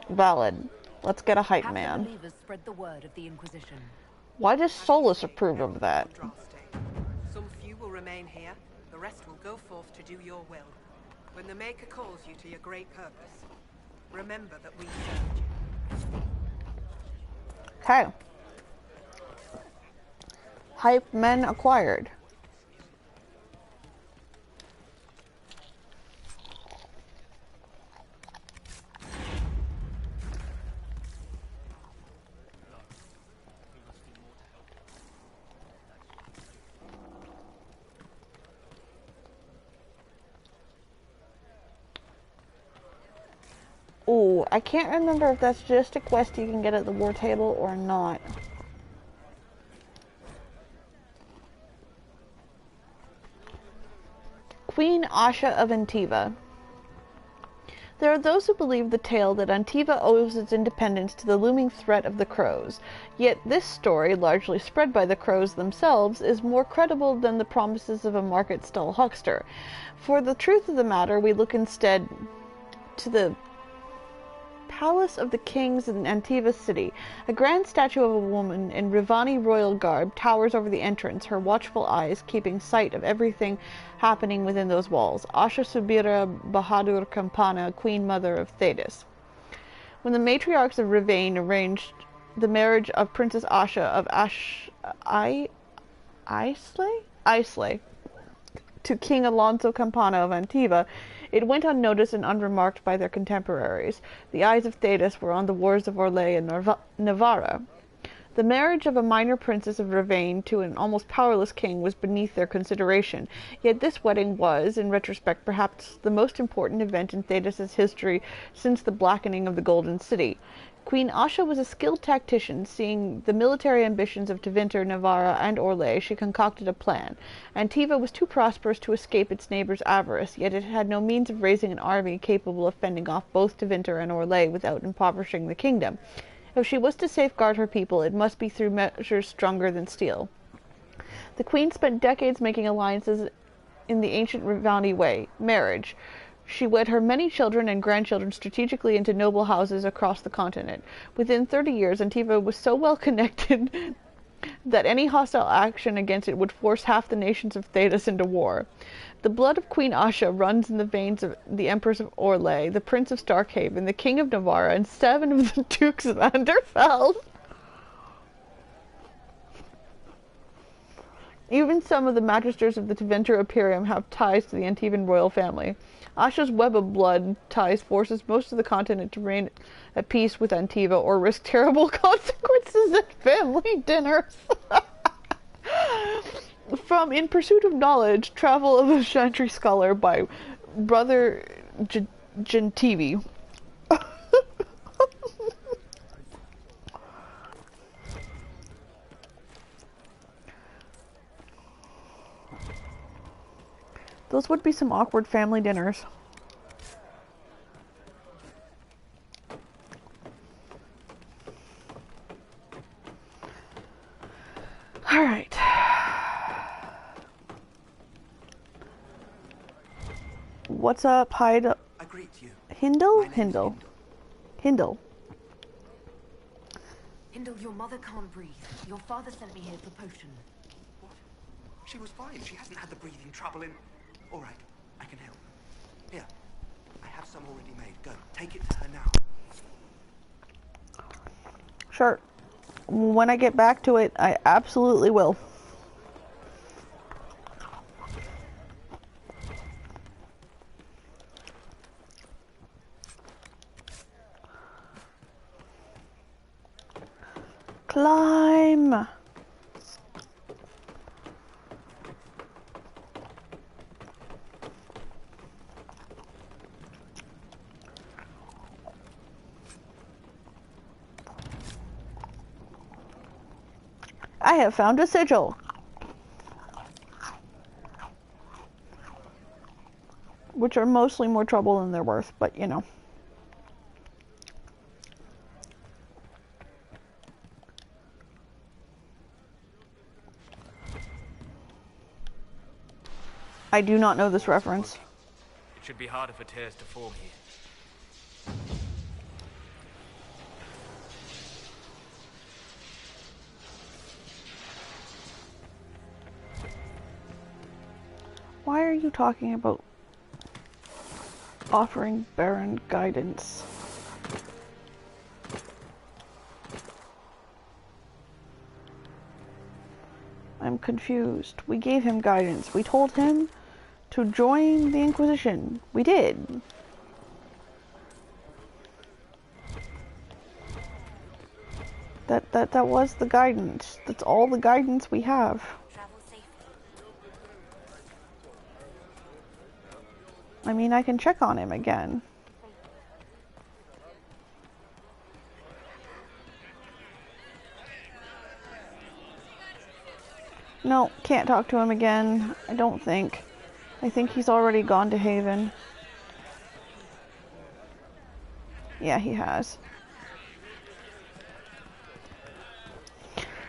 Speaker 1: Valid. Let's get a hype man.
Speaker 4: Believers spread the word of the Inquisition.
Speaker 1: Why does Solus approve of that?
Speaker 5: Some few will remain here. The rest will go forth to do your will. When the Maker calls you to your great purpose, remember that we served you.
Speaker 1: Okay. Hype men acquired. Ooh, I can't remember if that's just a quest you can get at the war table or not. Queen Asha of Antiva. There are those who believe the tale that Antiva owes its independence to the looming threat of the Crows. Yet this story, largely spread by the Crows themselves, is more credible than the promises of a market-stall huckster. For the truth of the matter, we look instead to the Palace of the Kings in Antiva City. A grand statue of a woman in Rivani royal garb towers over the entrance, her watchful eyes keeping sight of everything happening within those walls. Asha Subira Bahadur Campana, Queen Mother of Thetis. When the matriarchs of Rivain arranged the marriage of Princess Asha of Islay to King Alonso Campana of Antiva, it went unnoticed and unremarked by their contemporaries. The eyes of Thetis were on the wars of Orlais and Navarra. The marriage of a minor princess of Rivain to an almost powerless king was beneath their consideration, yet this wedding was, in retrospect, perhaps the most important event in Thetis' history since the blackening of the Golden City. Queen Asha was a skilled tactician. Seeing the military ambitions of Tevinter, Navarra, and Orlais, she concocted a plan. Antiva was too prosperous to escape its neighbors' avarice, yet it had no means of raising an army capable of fending off both Tevinter and Orlais without impoverishing the kingdom. If she was to safeguard her people, it must be through measures stronger than steel. The queen spent decades making alliances in the ancient Rivani way, marriage. She wed her many children and grandchildren strategically into noble houses across the continent. Within 30 years, Antiva was so well connected that any hostile action against it would force half the nations of Thetis into war. The blood of Queen Asha runs in the veins of the Empress of Orlais, the Prince of Starkhaven, the King of Navarra, and 7 of the Dukes of Anderfeld. Even some of the magisters of the Tevinter Imperium have ties to the Antivan royal family. Asha's web of blood ties forces most of the continent to reign at peace with Antiva or risk terrible consequences at family dinners. From In Pursuit of Knowledge, Travel of a Chantry Scholar by Brother Gentivi. Those would be some awkward family dinners. All right. What's up, Hyde?
Speaker 9: I greet you.
Speaker 1: Hindle? Hindle. Hindle.
Speaker 4: Hindle, your mother can't breathe. Your father sent me here for potion.
Speaker 9: What? She was fine. She hasn't had the breathing trouble in... All right, I can help. Here, I have some already made. Go, take it to her now.
Speaker 1: Sure. When I get back to it, I absolutely will. Climb! I have found a sigil. Which are mostly more trouble than they're worth, but you know. I do not know this reference.
Speaker 3: It should be harder for tears to form here.
Speaker 1: Why are you talking about offering Baron guidance? I'm confused. We gave him guidance. We told him to join the Inquisition. We did. That was the guidance. That's all the guidance we have.
Speaker 6: Travel safely.
Speaker 1: I mean, I can check on him again. No, can't talk to him again. I don't think. I think he's already gone to Haven. Yeah, he has.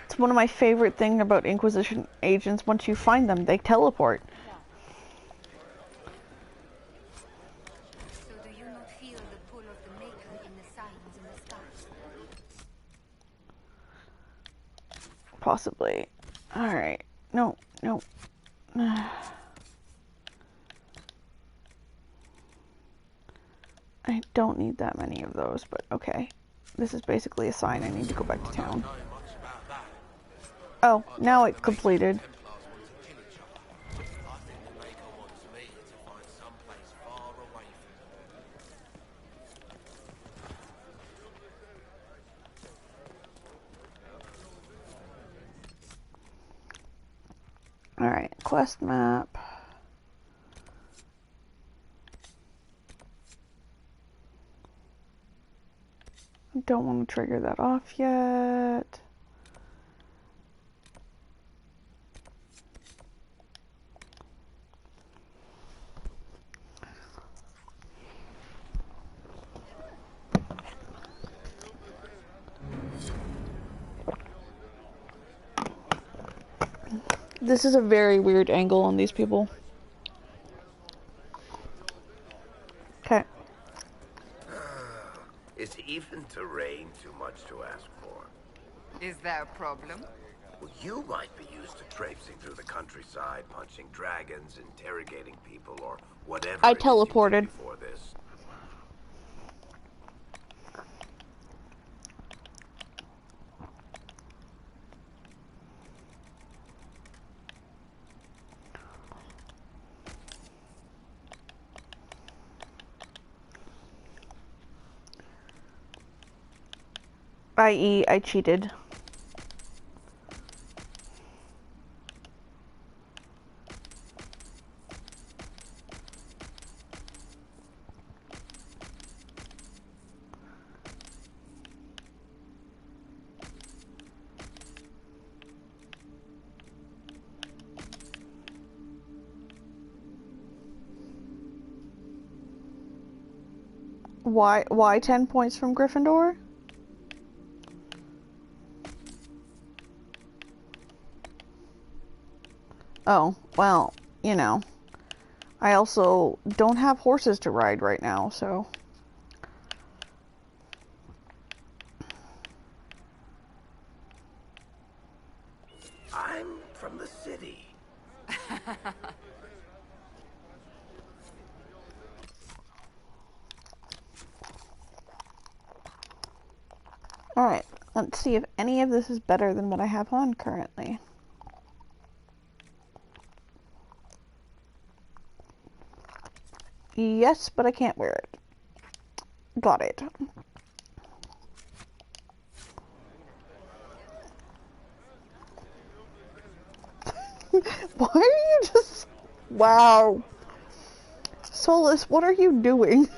Speaker 1: It's one of my favorite things about Inquisition agents. Once you find them, they teleport.
Speaker 4: So do you not feel the pull of the Maker in the signs in the sky?
Speaker 1: Possibly. Alright. No, no. I don't need that many of those, but okay. This is basically a sign I need to go back to town. Oh, now it's completed. Alright, quest map. I don't want to trigger that off yet. This is a very weird angle on these people. Okay.
Speaker 8: Is even terrain too much to ask for?
Speaker 5: Is there a problem?
Speaker 8: Well, you might be used to traipsing through the countryside, punching dragons, interrogating people, or whatever
Speaker 1: I
Speaker 8: it is you did
Speaker 1: teleported.
Speaker 8: before this.
Speaker 1: I.e., I cheated. Why 10 points from Gryffindor? Oh, well, you know. I also don't have horses to ride right now, so...
Speaker 8: I'm from the city.
Speaker 1: Alright, let's see if any of this is better than what I have on currently. Yes, but I can't wear it. Got it. Why are you just... Wow. Solus, what are you doing?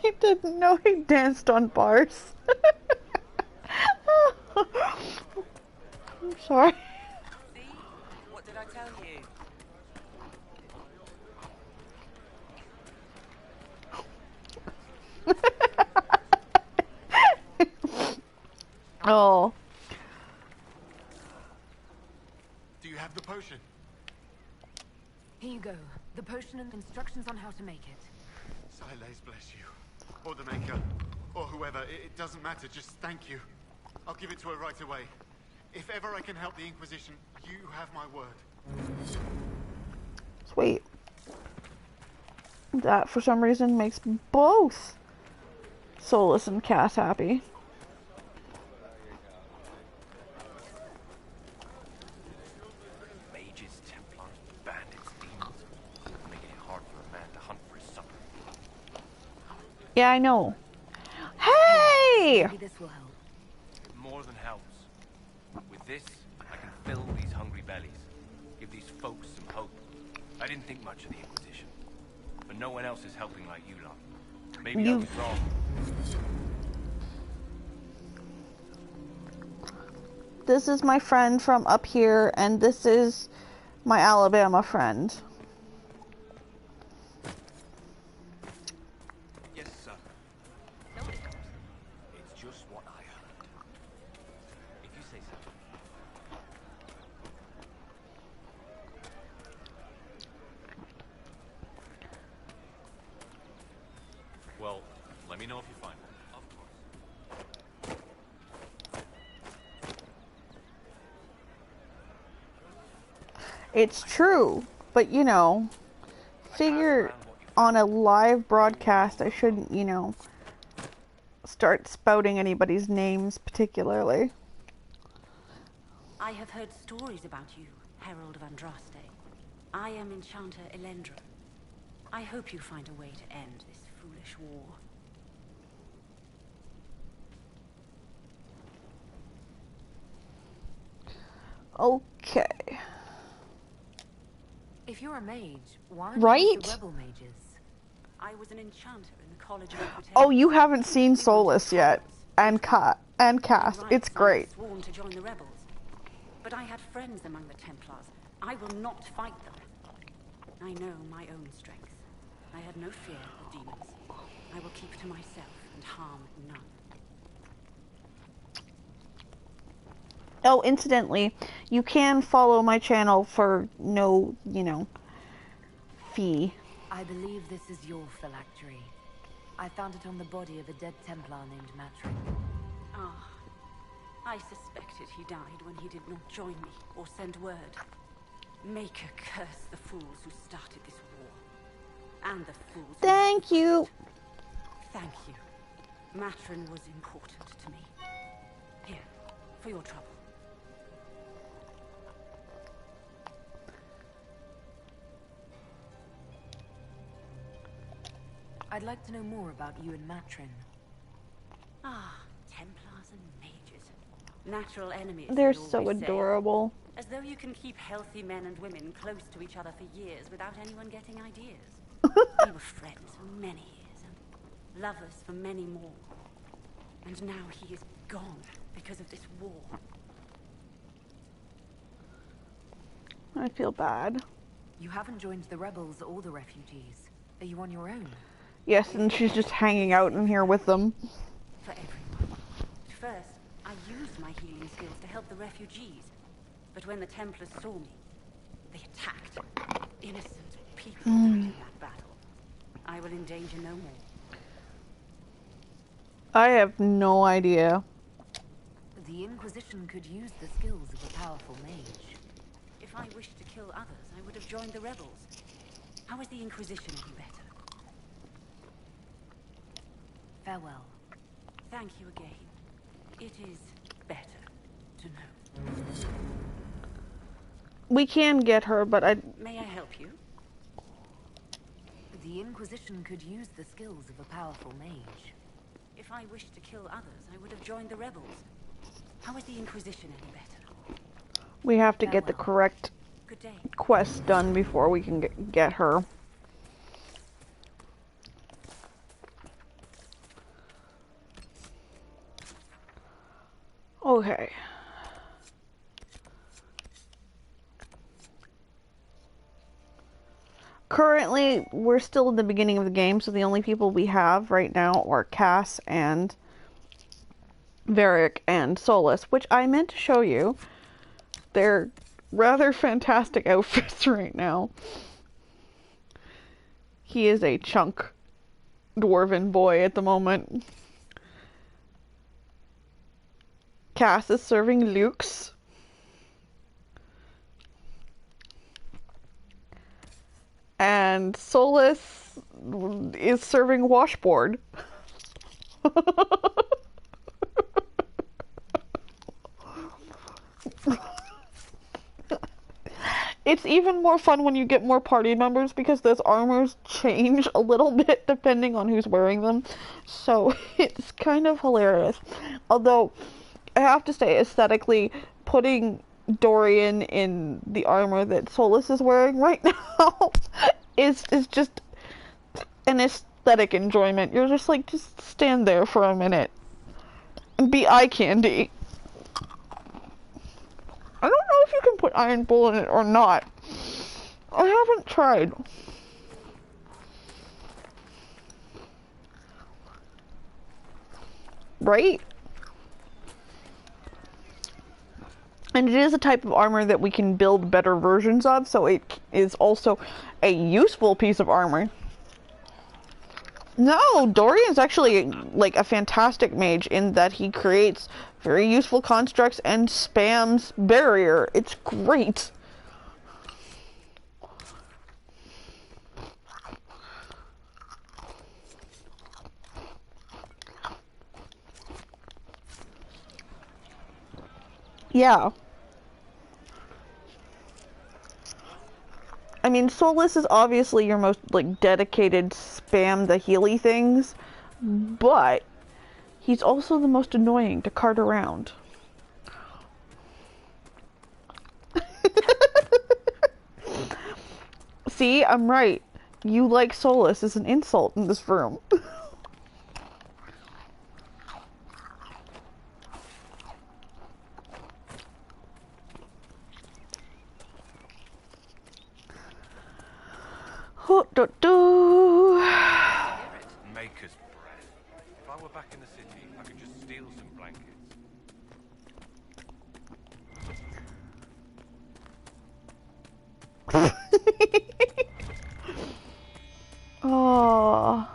Speaker 1: He didn't know he danced on bars. I'm sorry.
Speaker 6: See? What did I tell you?
Speaker 1: Oh.
Speaker 7: Do you have the potion?
Speaker 4: Here you go. The potion and instructions on how to make it.
Speaker 7: Silas bless you. Or the Maker. Or whoever. It doesn't matter. Just thank you. I'll give it to her right away. If ever I can help the Inquisition, you have my word.
Speaker 1: Sweet. That, for some reason, makes both Solus and Cass happy.
Speaker 3: Mages, Templars, bandits, demons. Making it hard for a man to hunt for his supper.
Speaker 1: Yeah, I know. Hey!
Speaker 4: Maybe this will help.
Speaker 3: It more than helps. With this, I can fill these hungry bellies. Give these folks some hope. I didn't think much of the Inquisition. But no one else is helping like you lot. Maybe I was wrong.
Speaker 1: This is my friend from up here, and this is my Alabama friend.
Speaker 3: Yes, sir. It's just what I heard. If you say so. Well, let me know if you find one. Of course.
Speaker 1: It's true, but you know, figure on a live broadcast I shouldn't, you know, start spouting anybody's names particularly.
Speaker 6: I have heard stories about you, Herald of Andraste. I am Enchanter Elendra. I hope you find a way to end this foolish war.
Speaker 1: Okay.
Speaker 4: If you're a mage, why aren't
Speaker 1: Right?
Speaker 4: you with the rebel mages?
Speaker 6: I was an enchanter in the College of Equitables.
Speaker 1: Oh, you haven't seen Solus yet, and Cass.
Speaker 6: By
Speaker 1: It's
Speaker 6: rights, I
Speaker 1: great.
Speaker 6: was sworn to join the rebels. But I had friends among the Templars. I will not fight them. I know my own strength. I had no fear of demons. I will keep to myself and harm none.
Speaker 1: Oh, incidentally, you can follow my channel for no, you know, fee.
Speaker 4: I believe this is your phylactery. I found it on the body of a dead Templar named Matrin.
Speaker 6: Ah, I suspected he died when he did not join me or send word. Maker curse the fools who started this war. And the fools who
Speaker 1: Thank you.
Speaker 6: Thank you. Matrin was important to me. Here, for your trouble.
Speaker 4: I'd like to know more about you and Matrin.
Speaker 6: Ah, Templars and mages. Natural enemies.
Speaker 1: They're
Speaker 6: they
Speaker 1: so
Speaker 6: always say.
Speaker 1: adorable.
Speaker 6: As though you can keep healthy men and women close to each other for years without anyone getting ideas. We were friends for many years, and lovers for many more. And now he is gone because of this war.
Speaker 1: I feel bad.
Speaker 4: You haven't joined the rebels or the refugees. Are you on your own?
Speaker 1: Yes, and she's just hanging out in here with them.
Speaker 6: For everyone. At first, I used my healing skills to help the refugees. But when the Templars saw me, they attacked. Innocent people died in that battle. I will endanger no more.
Speaker 1: I have no idea.
Speaker 4: The Inquisition could use the skills of a powerful mage.
Speaker 6: If I wished to kill others, I would have joined the rebels. How is the Inquisition any better?
Speaker 4: Farewell.
Speaker 6: Thank you again. It is better to know.
Speaker 1: We can get her, but I...
Speaker 6: May I help you?
Speaker 4: The Inquisition could use the skills of a powerful mage.
Speaker 10: If I wished to kill others, I would have joined the rebels. How is the Inquisition any better?
Speaker 1: We have to get the
Speaker 10: Farewell.
Speaker 1: correct
Speaker 10: Good day.
Speaker 1: quest done before we can get her. Okay. Currently, we're still in the beginning of the game, so the only people we have right now are Cass and Varric and Solus, which I meant to show you. They're rather fantastic outfits right now. He is a chunk dwarven boy at the moment. Cass is serving Luke's. And Solus is serving washboard. It's even more fun when you get more party members because those armors change a little bit depending on who's wearing them. So it's kind of hilarious. Although, I have to say, aesthetically, putting Dorian in the armor that Solus is wearing right now is just an aesthetic enjoyment. You're just like, just stand there for a minute and be eye candy. I don't know if you can put Iron Bull in it or not. I haven't tried. Right? And it is a type of armor that we can build better versions of, so it is also a useful piece of armor. No, Dorian's actually like a fantastic mage in that he creates very useful constructs and spams barrier. It's great. Yeah. I mean, Solus is obviously your most, like, dedicated spam the healy things, but he's also the most annoying to cart around. See, I'm right. You like Solus is an insult in this room.
Speaker 3: Maker's breath. If I were back in the city, I could just steal some blankets.
Speaker 1: Oh.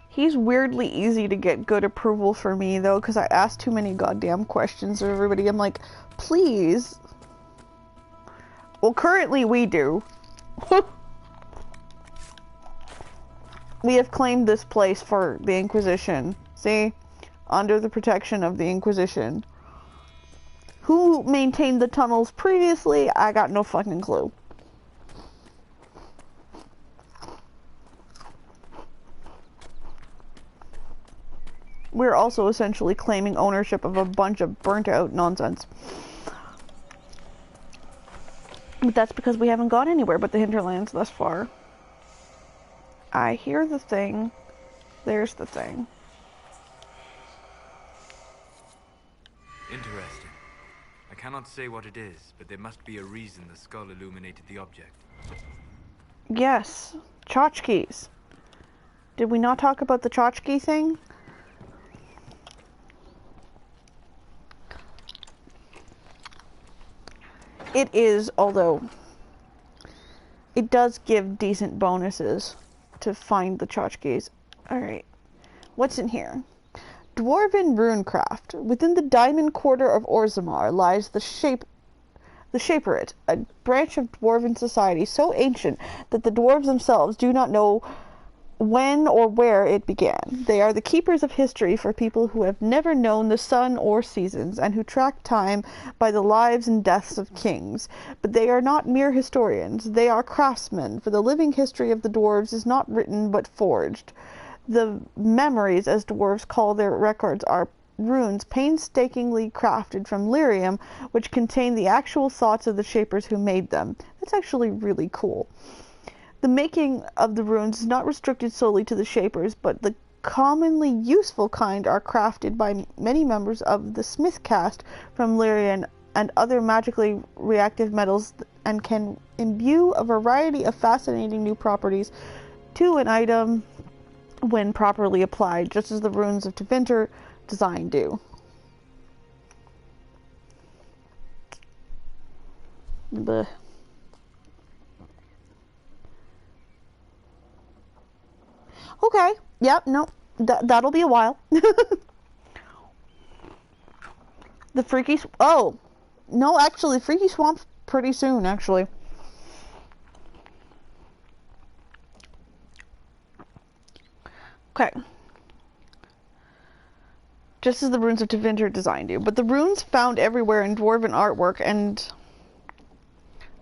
Speaker 1: He's weirdly easy to get good approval for me, though, because I ask too many goddamn questions of everybody. I'm like, please. Well, currently we do. We have claimed this place for the Inquisition. See? Under the protection of the Inquisition. Who maintained the tunnels previously? I got no fucking clue. We're also essentially claiming ownership of a bunch of burnt out nonsense. But that's because we haven't gone anywhere but the hinterlands thus far. I hear the thing. There's the thing.
Speaker 11: Interesting. I cannot say what it is, but there must be a reason the skull illuminated the object.
Speaker 1: Yes. Tchotchkes. Did we not talk about the tchotchke thing? It is, although it does give decent bonuses to find the tchotchkes. Alright. What's in here? Dwarven runecraft. Within the diamond quarter of Orzammar lies the Shaperate, a branch of dwarven society so ancient that the dwarves themselves do not know when or where it began. They are the keepers of history for people who have never known the sun or seasons, and who track time by the lives and deaths of kings. But they are not mere historians. They are craftsmen, for the living history of the dwarves is not written but forged. The memories, as dwarves call their records, are runes painstakingly crafted from lyrium, which contain the actual thoughts of the shapers who made them. That's actually really cool. The making of the runes is not restricted solely to the shapers, but the commonly useful kind are crafted by many members of the smith caste from lyrium and other magically reactive metals, and can imbue a variety of fascinating new properties to an item when properly applied, just as the runes of Tevinter design do. Blech. Okay, yep, no, that'll be a while. The Freaky... Oh! No, actually, Freaky Swamp's pretty soon, actually. Okay. Just as the runes of Tevinter design do. But the runes found everywhere in dwarven artwork, and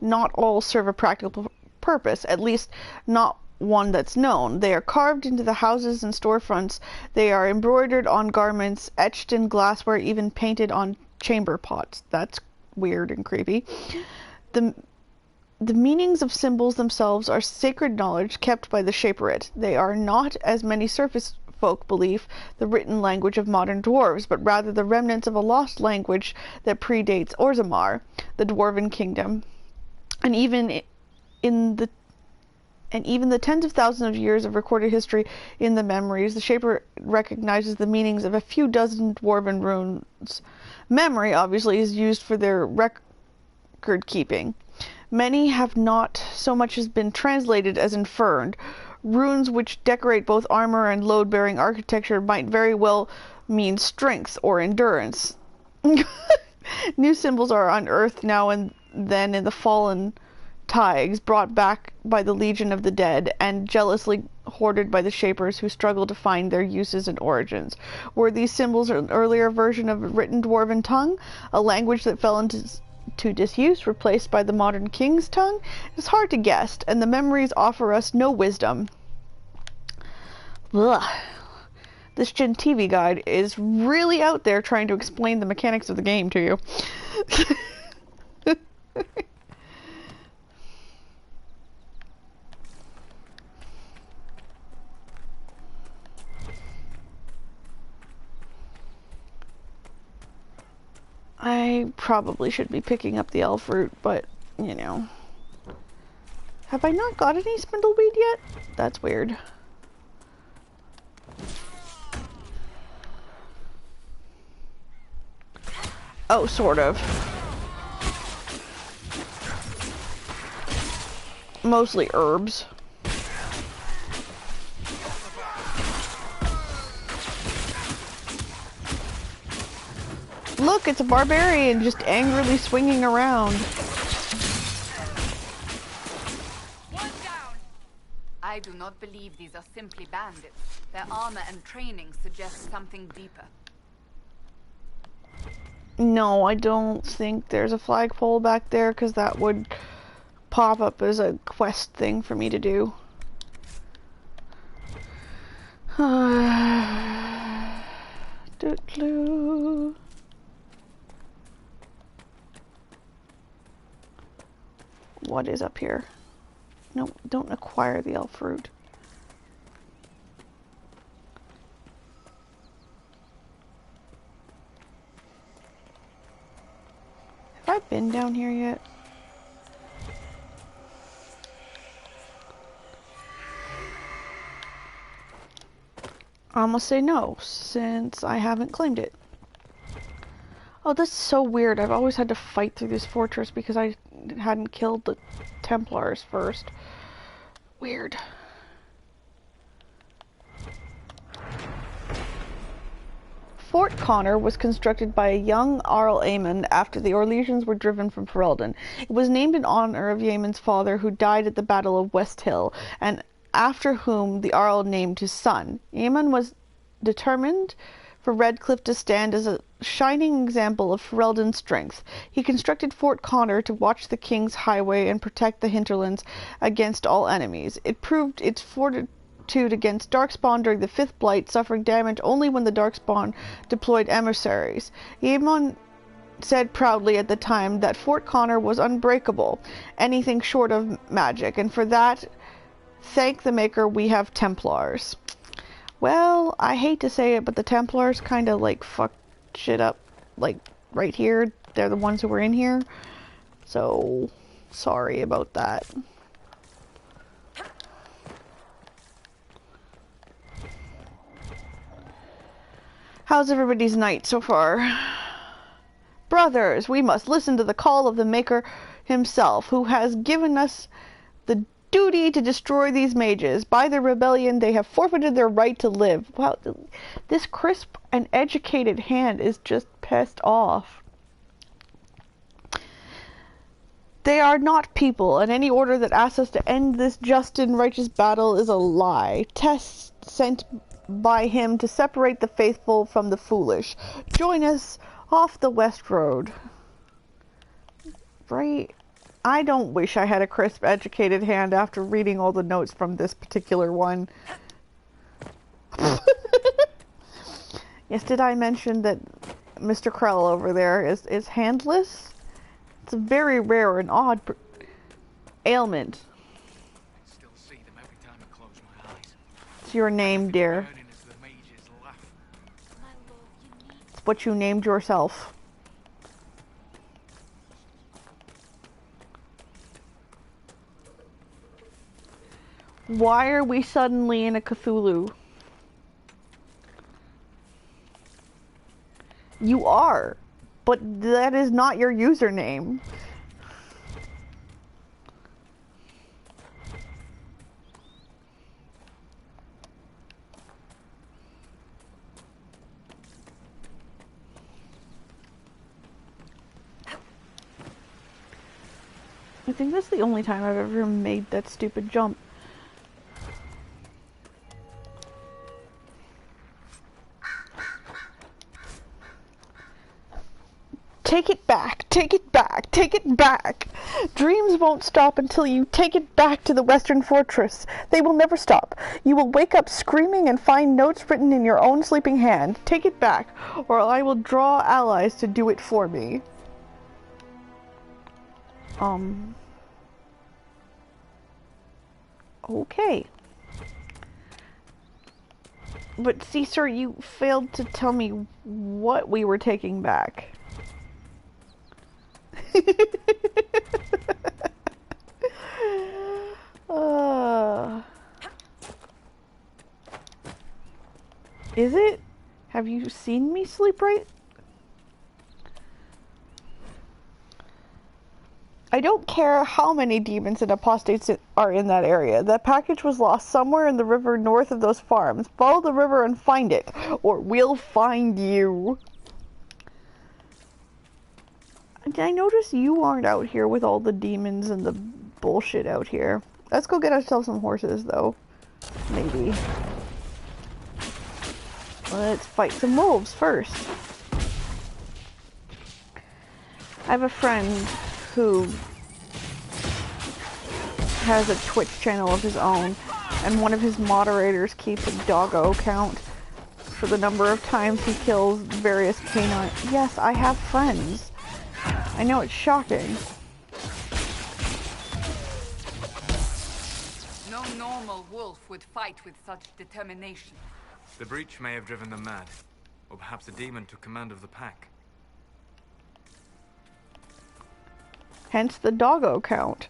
Speaker 1: not all serve a practical purpose, at least not one that's known. They are carved into the houses and storefronts. They are embroidered on garments, etched in glassware, even painted on chamber pots. That's weird and creepy. The meanings of symbols themselves are sacred knowledge kept by the shaperate. They are not, as many surface folk believe, the written language of modern dwarves, but rather the remnants of a lost language that predates Orzammar, the dwarven kingdom. And even the tens of thousands of years of recorded history in the memories, the Shaper recognizes the meanings of a few dozen dwarven runes. Memory, obviously, is used for their record keeping. Many have not so much as been translated as inferred. Runes which decorate both armor and load-bearing architecture might very well mean strength or endurance. New symbols are unearthed now and then in the fallen tags, brought back by the Legion of the Dead, and jealously hoarded by the Shapers who struggle to find their uses and origins. Were these symbols an earlier version of a written dwarven tongue, a language that fell into disuse, replaced by the modern king's tongue? It's hard to guess, and the memories offer us no wisdom. Ugh. This Gen TV guide is really out there trying to explain the mechanics of the game to you. I probably should be picking up the elf root, but, you know. Have I not got any spindleweed yet? That's weird. Oh, sort of. Mostly herbs. Look, it's a barbarian just angrily swinging around.
Speaker 12: One down. I do not believe these are simply bandits. Their armor and training suggest something deeper.
Speaker 1: No, I don't think there's a flagpole back there, because that would pop up as a quest thing for me to do. What is up here? No, don't acquire the elf fruit. Have I been down here yet? I almost say no, since I haven't claimed it. Oh, that's so weird. I've always had to fight through this fortress because I hadn't killed the Templars first. Weird. Fort Connor was constructed by a young Arl Aemon after the Orlesians were driven from Ferelden. It was named in honor of Aemon's father, who died at the Battle of West Hill, and after whom the Arl named his son. Aemon was determined for Redcliffe to stand as a shining example of Ferelden's strength. He constructed Fort Connor to watch the King's highway and protect the hinterlands against all enemies. It proved its fortitude against Darkspawn during the Fifth Blight, suffering damage only when the Darkspawn deployed emissaries. Aemon said proudly at the time that Fort Connor was unbreakable, anything short of magic, and for that, thank the Maker, we have Templars. Well, I hate to say it, but the Templars kind of like fuck shit up, like right here. They're the ones who were in here, so sorry about that. How's everybody's night so far? Brothers, we must listen to the call of the Maker himself, who has given us the duty to destroy these mages. By their rebellion, they have forfeited their right to live. Wow, this crisp and educated hand is just pissed off. They are not people, and any order that asks us to end this just and righteous battle is a lie. Tests sent by him to separate the faithful from the foolish. Join us off the West Road. Right? I don't wish I had a crisp, educated hand after reading all the notes from this particular one. Yes, did I mention that Mr. Krell over there is handless? It's a very rare and odd ailment.
Speaker 3: I still see them every time I close my eyes.
Speaker 1: It's your name, dear. It's what you named yourself. Why are we suddenly in a Cthulhu? You are, but that is not your username. I think that's the only time I've ever made that stupid jump. Take it back, take it back, take it back. Dreams won't stop until you take it back to the Western Fortress. They will never stop. You will wake up screaming and find notes written in your own sleeping hand. Take it back, or I will draw allies to do it for me. Okay. But see, sir, you failed to tell me what we were taking back. Is it? Have you seen me sleep right? I don't care how many demons and apostates are in that area. That package was lost somewhere in the river north of those farms. Follow the river and find it, or we'll find you. I notice you aren't out here with all the demons and the bullshit out here. Let's go get ourselves some horses, though. Maybe. Let's fight some wolves first. I have a friend who has a Twitch channel of his own, and one of his moderators keeps a doggo count for the number of times he kills various canine. Yes, I have friends. I know it's shocking.
Speaker 12: No normal wolf would fight with such determination.
Speaker 11: The breach may have driven them mad, or perhaps a demon took command of the pack.
Speaker 1: Hence the doggo count.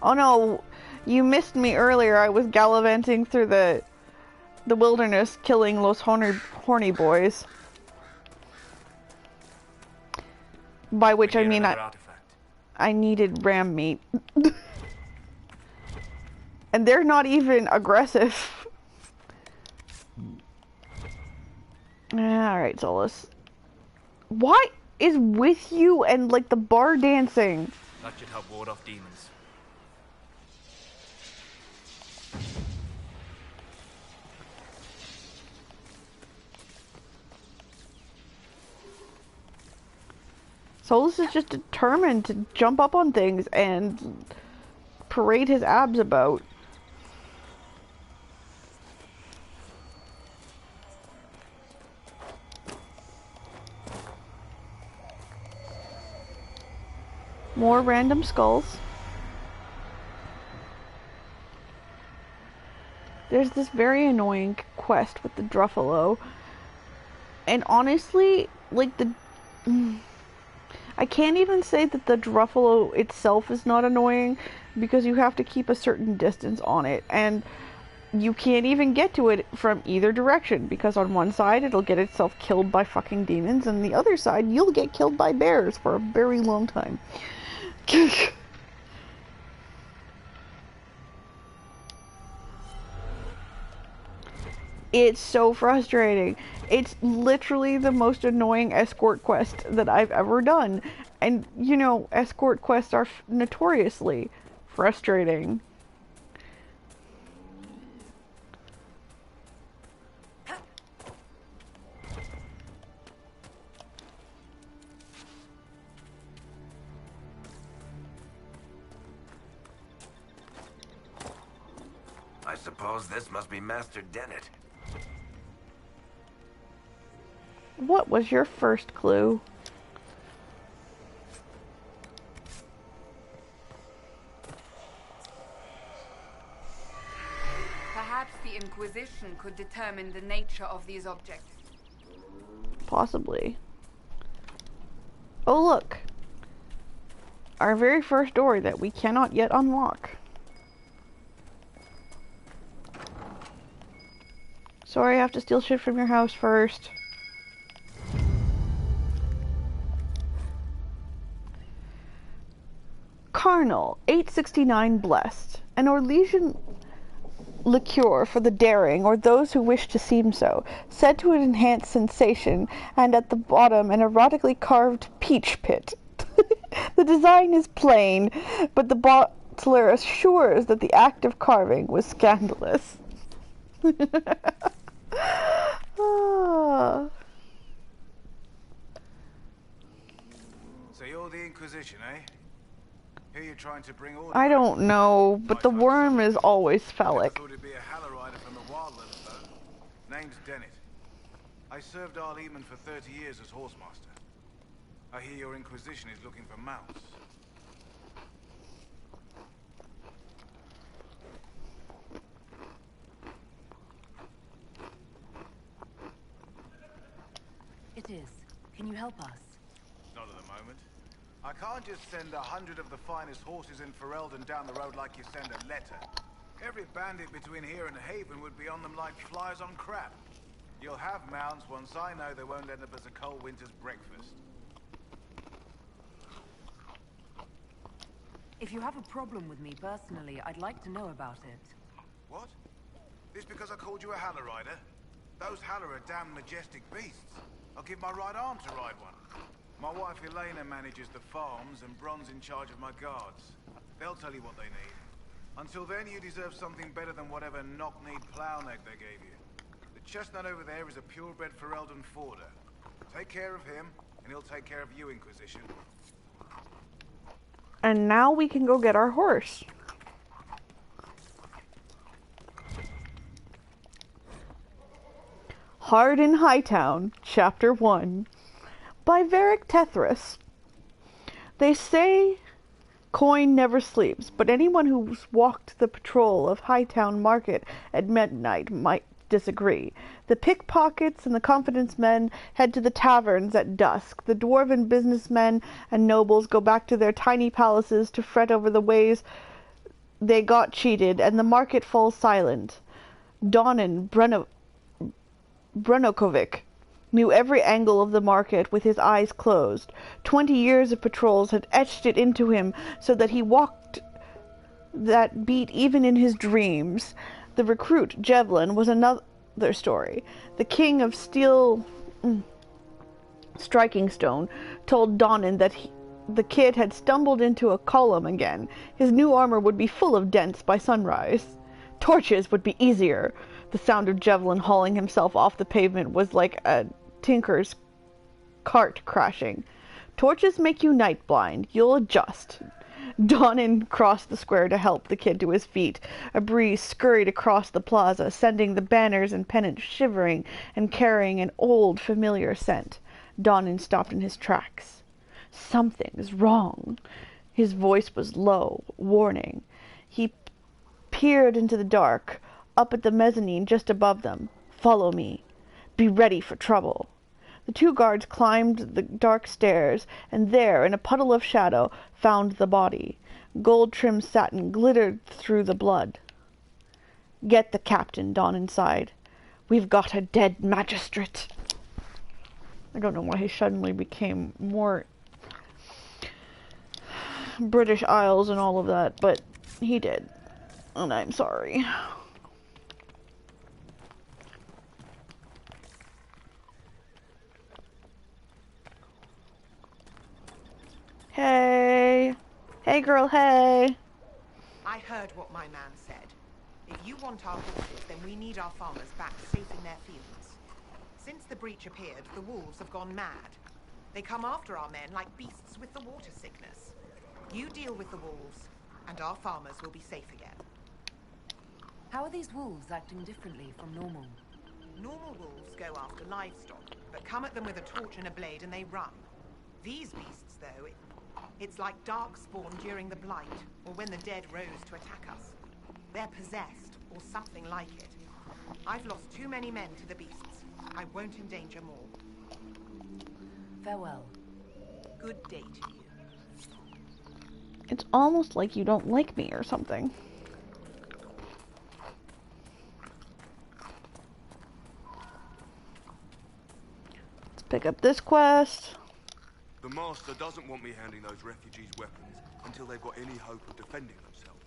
Speaker 1: Oh no, you missed me earlier. I was gallivanting through the wilderness killing those horny boys. By which I mean I needed ram meat. And they're not even aggressive. Alright, Solus. What is with you and like the bar dancing?
Speaker 11: That should help ward off demons.
Speaker 1: Solus is just determined to jump up on things and parade his abs about. More random skulls. There's this very annoying quest with the Druffalo. And honestly, like I can't even say that the Druffalo itself is not annoying, because you have to keep a certain distance on it, and you can't even get to it from either direction, because on one side it'll get itself killed by fucking demons, and the other side you'll get killed by bears for a very long time. It's so frustrating. It's literally the most annoying escort quest that I've ever done. And, you know, escort quests are notoriously frustrating.
Speaker 8: I suppose this must be Master Dennett.
Speaker 1: What was your first clue?
Speaker 12: Perhaps the Inquisition could determine the nature of these objects.
Speaker 1: Possibly. Oh, look. Our very first door that we cannot yet unlock. Sorry, I have to steal shit from your house first. Carnal, 869 blessed. An Orlesian liqueur for the daring, or those who wish to seem so, said to enhance sensation, and at the bottom an erotically carved peach pit. The design is plain, but the bottler assures that the act of carving was scandalous. Ah.
Speaker 3: So you're the Inquisition, eh? Here you're trying to bring order.
Speaker 1: I don't know, but the worm is always phallic.
Speaker 3: I thought it'd be a Hallow from the Wildlands, though. Name's Dennett. I served Arl Eamon for 30 years as horsemaster. I hear your Inquisition is looking for mounts.
Speaker 4: It is. Can you help us?
Speaker 3: Not at the moment. I can't just send 100 of the finest horses in Ferelden down the road like you send a letter. Every bandit between here and Haven would be on them like flies on crap. You'll have mounts once I know they won't end up as a cold winter's breakfast.
Speaker 4: If you have a problem with me personally, I'd like to know about it.
Speaker 3: What? This because I called you a Haller rider? Those Haller are damn majestic beasts. I'll give my right arm to ride one. My wife Elena manages the farms and Bron's in charge of my guards. They'll tell you what they need. Until then, you deserve something better than whatever knock-kneed plow neck they gave you. The chestnut over there is a purebred Ferelden forder. Take care of him, and he'll take care of you, Inquisition.
Speaker 1: And now we can go get our horse. Hard in Hightown, Chapter 1. By Varric Tethras. They say coin never sleeps, but anyone who's walked the patrol of Hightown Market at midnight might disagree. The pickpockets and the confidence men head to the taverns at dusk. The dwarven businessmen and nobles go back to their tiny palaces to fret over the ways they got cheated, and the market falls silent. Donan Brenokovic knew every angle of the market with his eyes closed. 20 years of patrols had etched it into him so that he walked that beat even in his dreams. The recruit, Jevlin, was another story. The king of Steel Striking Stone told Donan that the kid had stumbled into a column again. His new armor would be full of dents by sunrise. Torches would be easier. The sound of Jevlin hauling himself off the pavement was like a tinker's cart crashing. Torches make you night blind. You'll adjust. Donnan crossed the square to help the kid to his feet. A breeze scurried across the plaza, sending the banners and pennants shivering and carrying an old, familiar scent. Donnan stopped in his tracks. Something's wrong. His voice was low, warning. He peered into the dark, up at the mezzanine just above them. Follow me. Be ready for trouble. The two guards climbed the dark stairs, and there, in a puddle of shadow, found the body. Gold-trimmed satin glittered through the blood. Get the captain, Donnan sighed. We've got a dead magistrate. I don't know why he suddenly became more British Isles and all of that, but he did. And I'm sorry. Hey. Hey, girl, hey.
Speaker 5: I heard what my man said. If you want our horses, then we need our farmers back safe in their fields. Since the breach appeared, the wolves have gone mad. They come after our men like beasts with the water sickness. You deal with the wolves, and our farmers will be safe again.
Speaker 4: How are these wolves acting differently from normal?
Speaker 5: Normal wolves go after livestock, but come at them with a torch and a blade and they run. These beasts, though, it's like dark spawn during the Blight, or when the dead rose to attack us. They're possessed, or something like it. I've lost too many men to the beasts. I won't endanger more.
Speaker 4: Farewell.
Speaker 5: Good day to you.
Speaker 1: It's almost like you don't like me or something. Let's pick up this quest.
Speaker 13: The Master doesn't want me handing those refugees weapons until they've got any hope of defending themselves.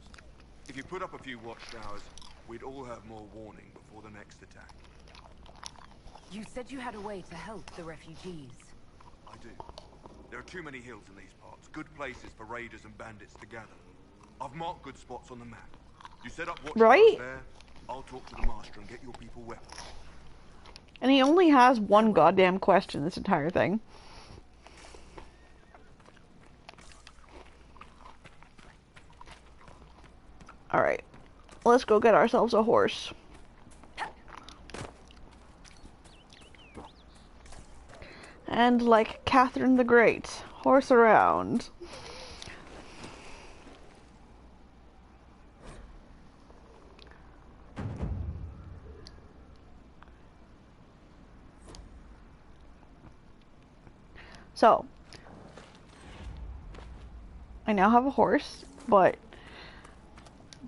Speaker 13: If you put up a few watchtowers, we'd all have more warning before the next attack.
Speaker 4: You said you had a way to help the refugees.
Speaker 13: I do. There are too many hills in these parts, good places for raiders and bandits to gather. I've marked good spots on the map. You set up watchtowers there, I'll talk to the Master and get your people weapons.
Speaker 1: And he only has one goddamn quest in this entire thing. Alright, let's go get ourselves a horse. And like Catherine the Great, horse around. So, I now have a horse, but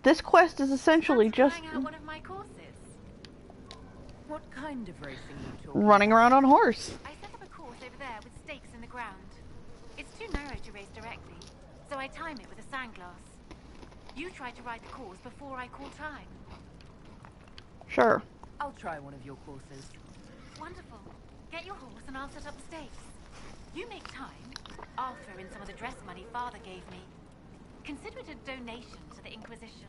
Speaker 1: this quest is essentially just
Speaker 12: One of my courses.
Speaker 4: What kind of racing are you talking
Speaker 1: running around on a horse.
Speaker 12: I set up a course over there with stakes in the ground. It's too narrow to race directly, so I time it with a sandglass. You try to ride the course before I call time.
Speaker 1: Sure.
Speaker 4: I'll try one of your courses.
Speaker 12: Wonderful. Get your horse and I'll set up the stakes. You make time. I'll throw in some of the dress money Father gave me. Consider it a donation to the Inquisition.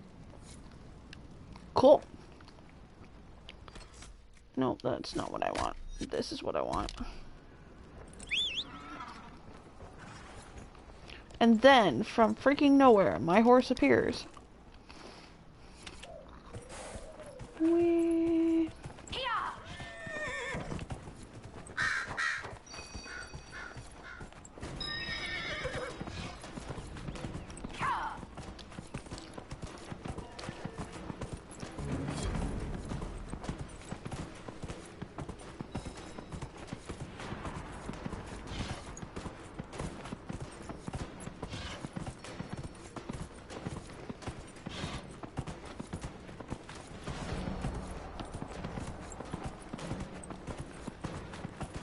Speaker 1: Cool. No, that's not what I want. This is what I want. And then, from freaking nowhere, my horse appears. Whee!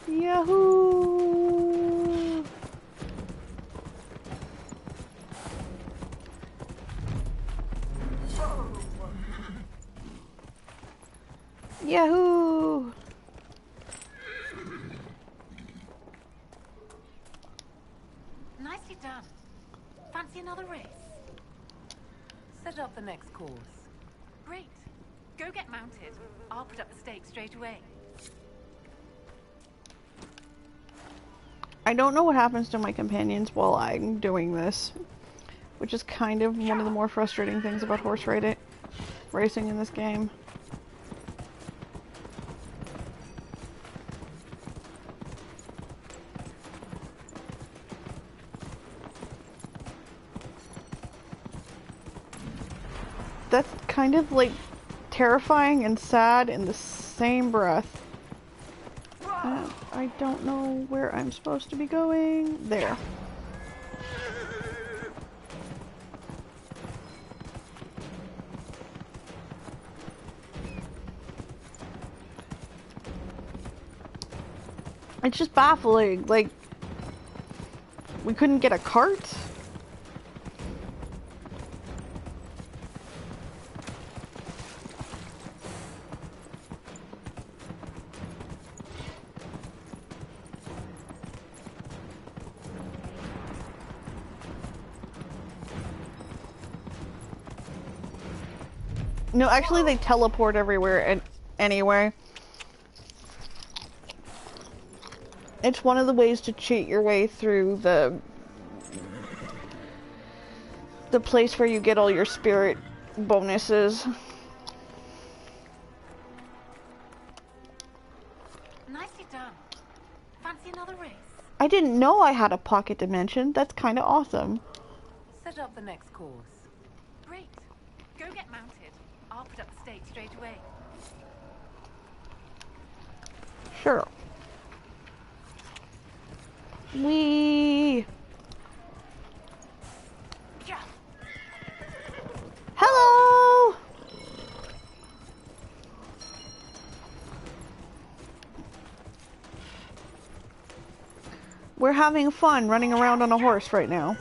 Speaker 1: Yahoo! Yahoo!
Speaker 12: Nicely done. Fancy another race?
Speaker 4: Set up the next course.
Speaker 12: Great. Go get mounted. I'll put up the stakes straight away.
Speaker 1: I don't know what happens to my companions while I'm doing this, which is kind of one of the more frustrating things about horse racing in this game. That's kind of like terrifying and sad in the same breath. I don't know where I'm supposed to be going. There. It's just baffling. Like, we couldn't get a cart? No, actually they teleport everywhere and anyway. It's one of the ways to cheat your way through the place where you get all your spirit bonuses.
Speaker 12: Nicely done. Fancy another race?
Speaker 1: I didn't know I had a pocket dimension. That's kind of awesome.
Speaker 4: Set up the next course.
Speaker 12: Great. Go get mounted. I'll put up the stake straight away.
Speaker 1: Sure. Wee.
Speaker 12: Yeah.
Speaker 1: Hello. We're having fun running around on a horse right now.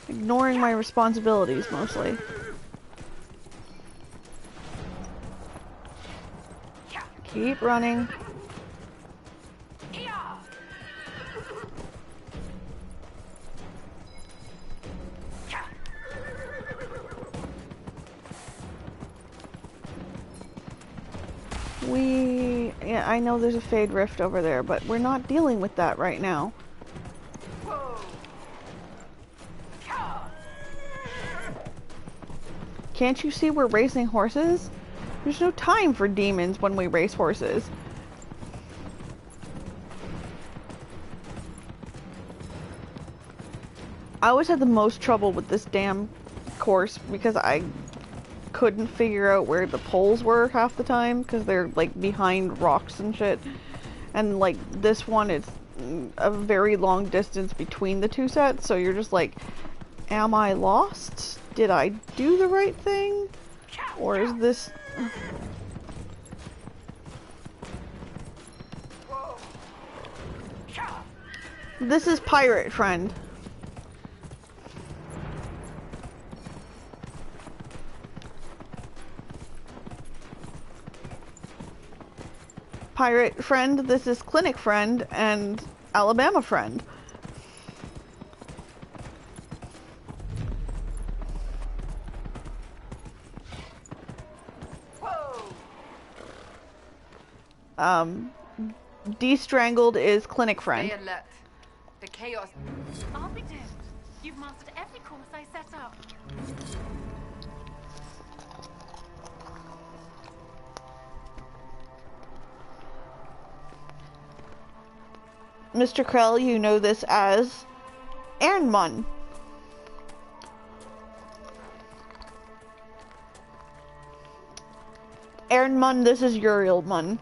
Speaker 1: Ignoring my responsibilities mostly. Keep running. Yeah, I know there's a Fade Rift over there, but we're not dealing with that right now. Can't you see we're racing horses? There's no time for demons when we race horses. I always had the most trouble with this damn course because I couldn't figure out where the poles were half the time because they're like behind rocks and shit. And like this one, it's a very long distance between the two sets, so you're just like, am I lost? Did I do the right thing? Or is this... This is Pirate Friend. Pirate Friend, this is Clinic Friend, and Alabama Friend. De-strangled is Clinic Friend.
Speaker 4: Stay alert. The chaos.
Speaker 12: I'll be damned. You've mastered every course I set up.
Speaker 1: Mr. Krell, you know this as Ernmun. Ernmun, this is Urielmun.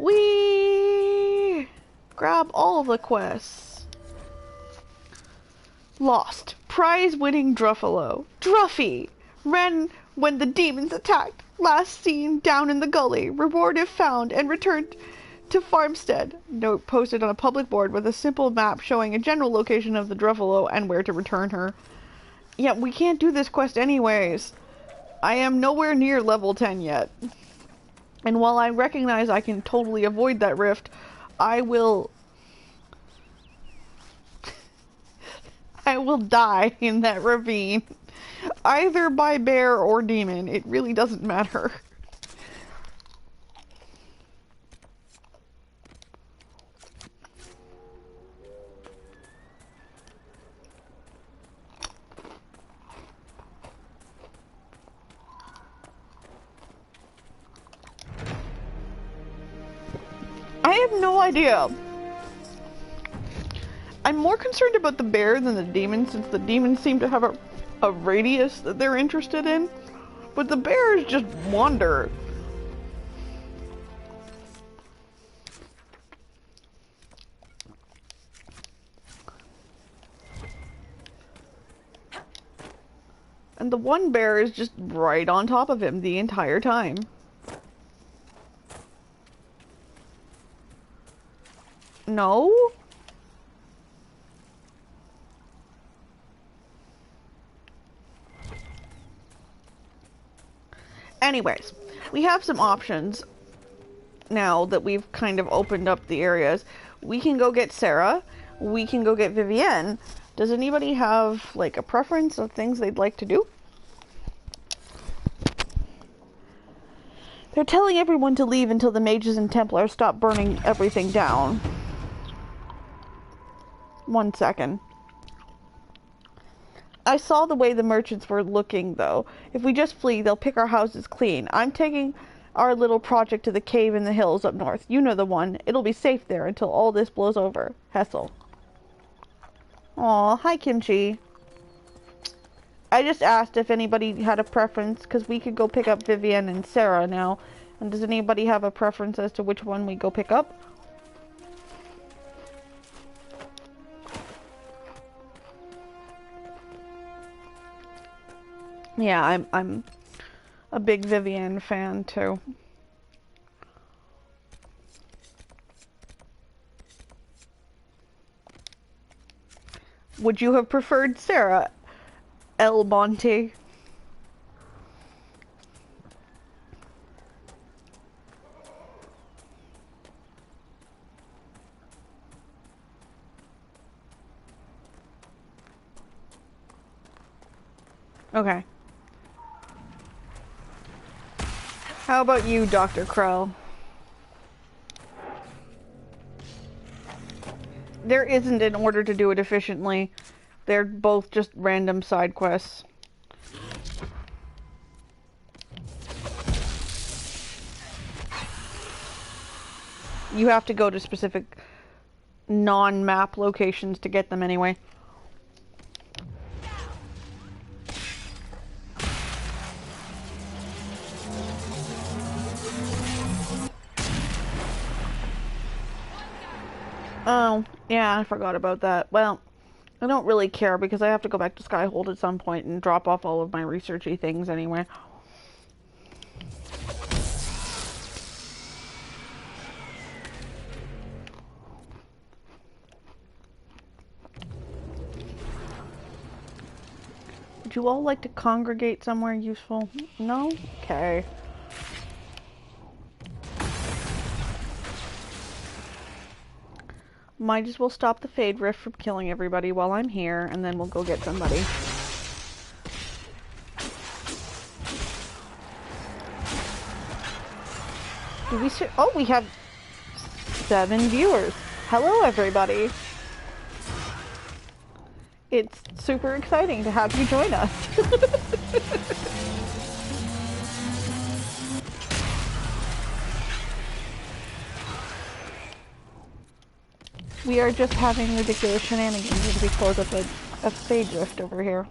Speaker 1: Whee! Grab all the quests. Lost. Prize-winning Druffalo. Druffy! Ran when the demons attacked. Last seen down in the gully. Reward if found and returned to Farmstead. Note posted on a public board with a simple map showing a general location of the Druffalo and where to return her. Yeah, we can't do this quest anyways. I am nowhere near level 10 yet. And while I recognize I can totally avoid that rift, I will die in that ravine. Either by bear or demon. It really doesn't matter. I have no idea. I'm more concerned about the bear than the demon, since the demons seem to have a radius that they're interested in. But the bears just wander. And the one bear is just right on top of him the entire time. No? Anyways, we have some options now that we've kind of opened up the areas. We can go get Sarah. We can go get Vivienne. Does anybody have, like, a preference of things they'd like to do? They're telling everyone to leave until the mages and Templars stop burning everything down. 1 second. I saw the way the merchants were looking, though. If we just flee, they'll pick our houses clean. I'm taking our little project to the cave in the hills up north. You know the one. It'll be safe there until all this blows over. Hessel. Aw, hi Kimchi. I just asked if anybody had a preference, because we could go pick up Vivienne and Sarah now. And does anybody have a preference as to which one we go pick up? Yeah, I'm a big Vivienne fan too. Would you have preferred Sarah, El Monte? Okay. How about you, Dr. Crow? There isn't an order to do it efficiently. They're both just random side quests. You have to go to specific non-map locations to get them anyway. Oh, yeah, I forgot about that. Well, I don't really care because I have to go back to Skyhold at some point and drop off all of my researchy things anyway. Would you all like to congregate somewhere useful? No? Okay. Might as well stop the Fade Rift from killing everybody while I'm here, and then we'll go get somebody. Did we see? Oh, we have 7 viewers. Hello, everybody. It's super exciting to have you join us. We are just having ridiculous shenanigans as we close up a Fade Rift over here.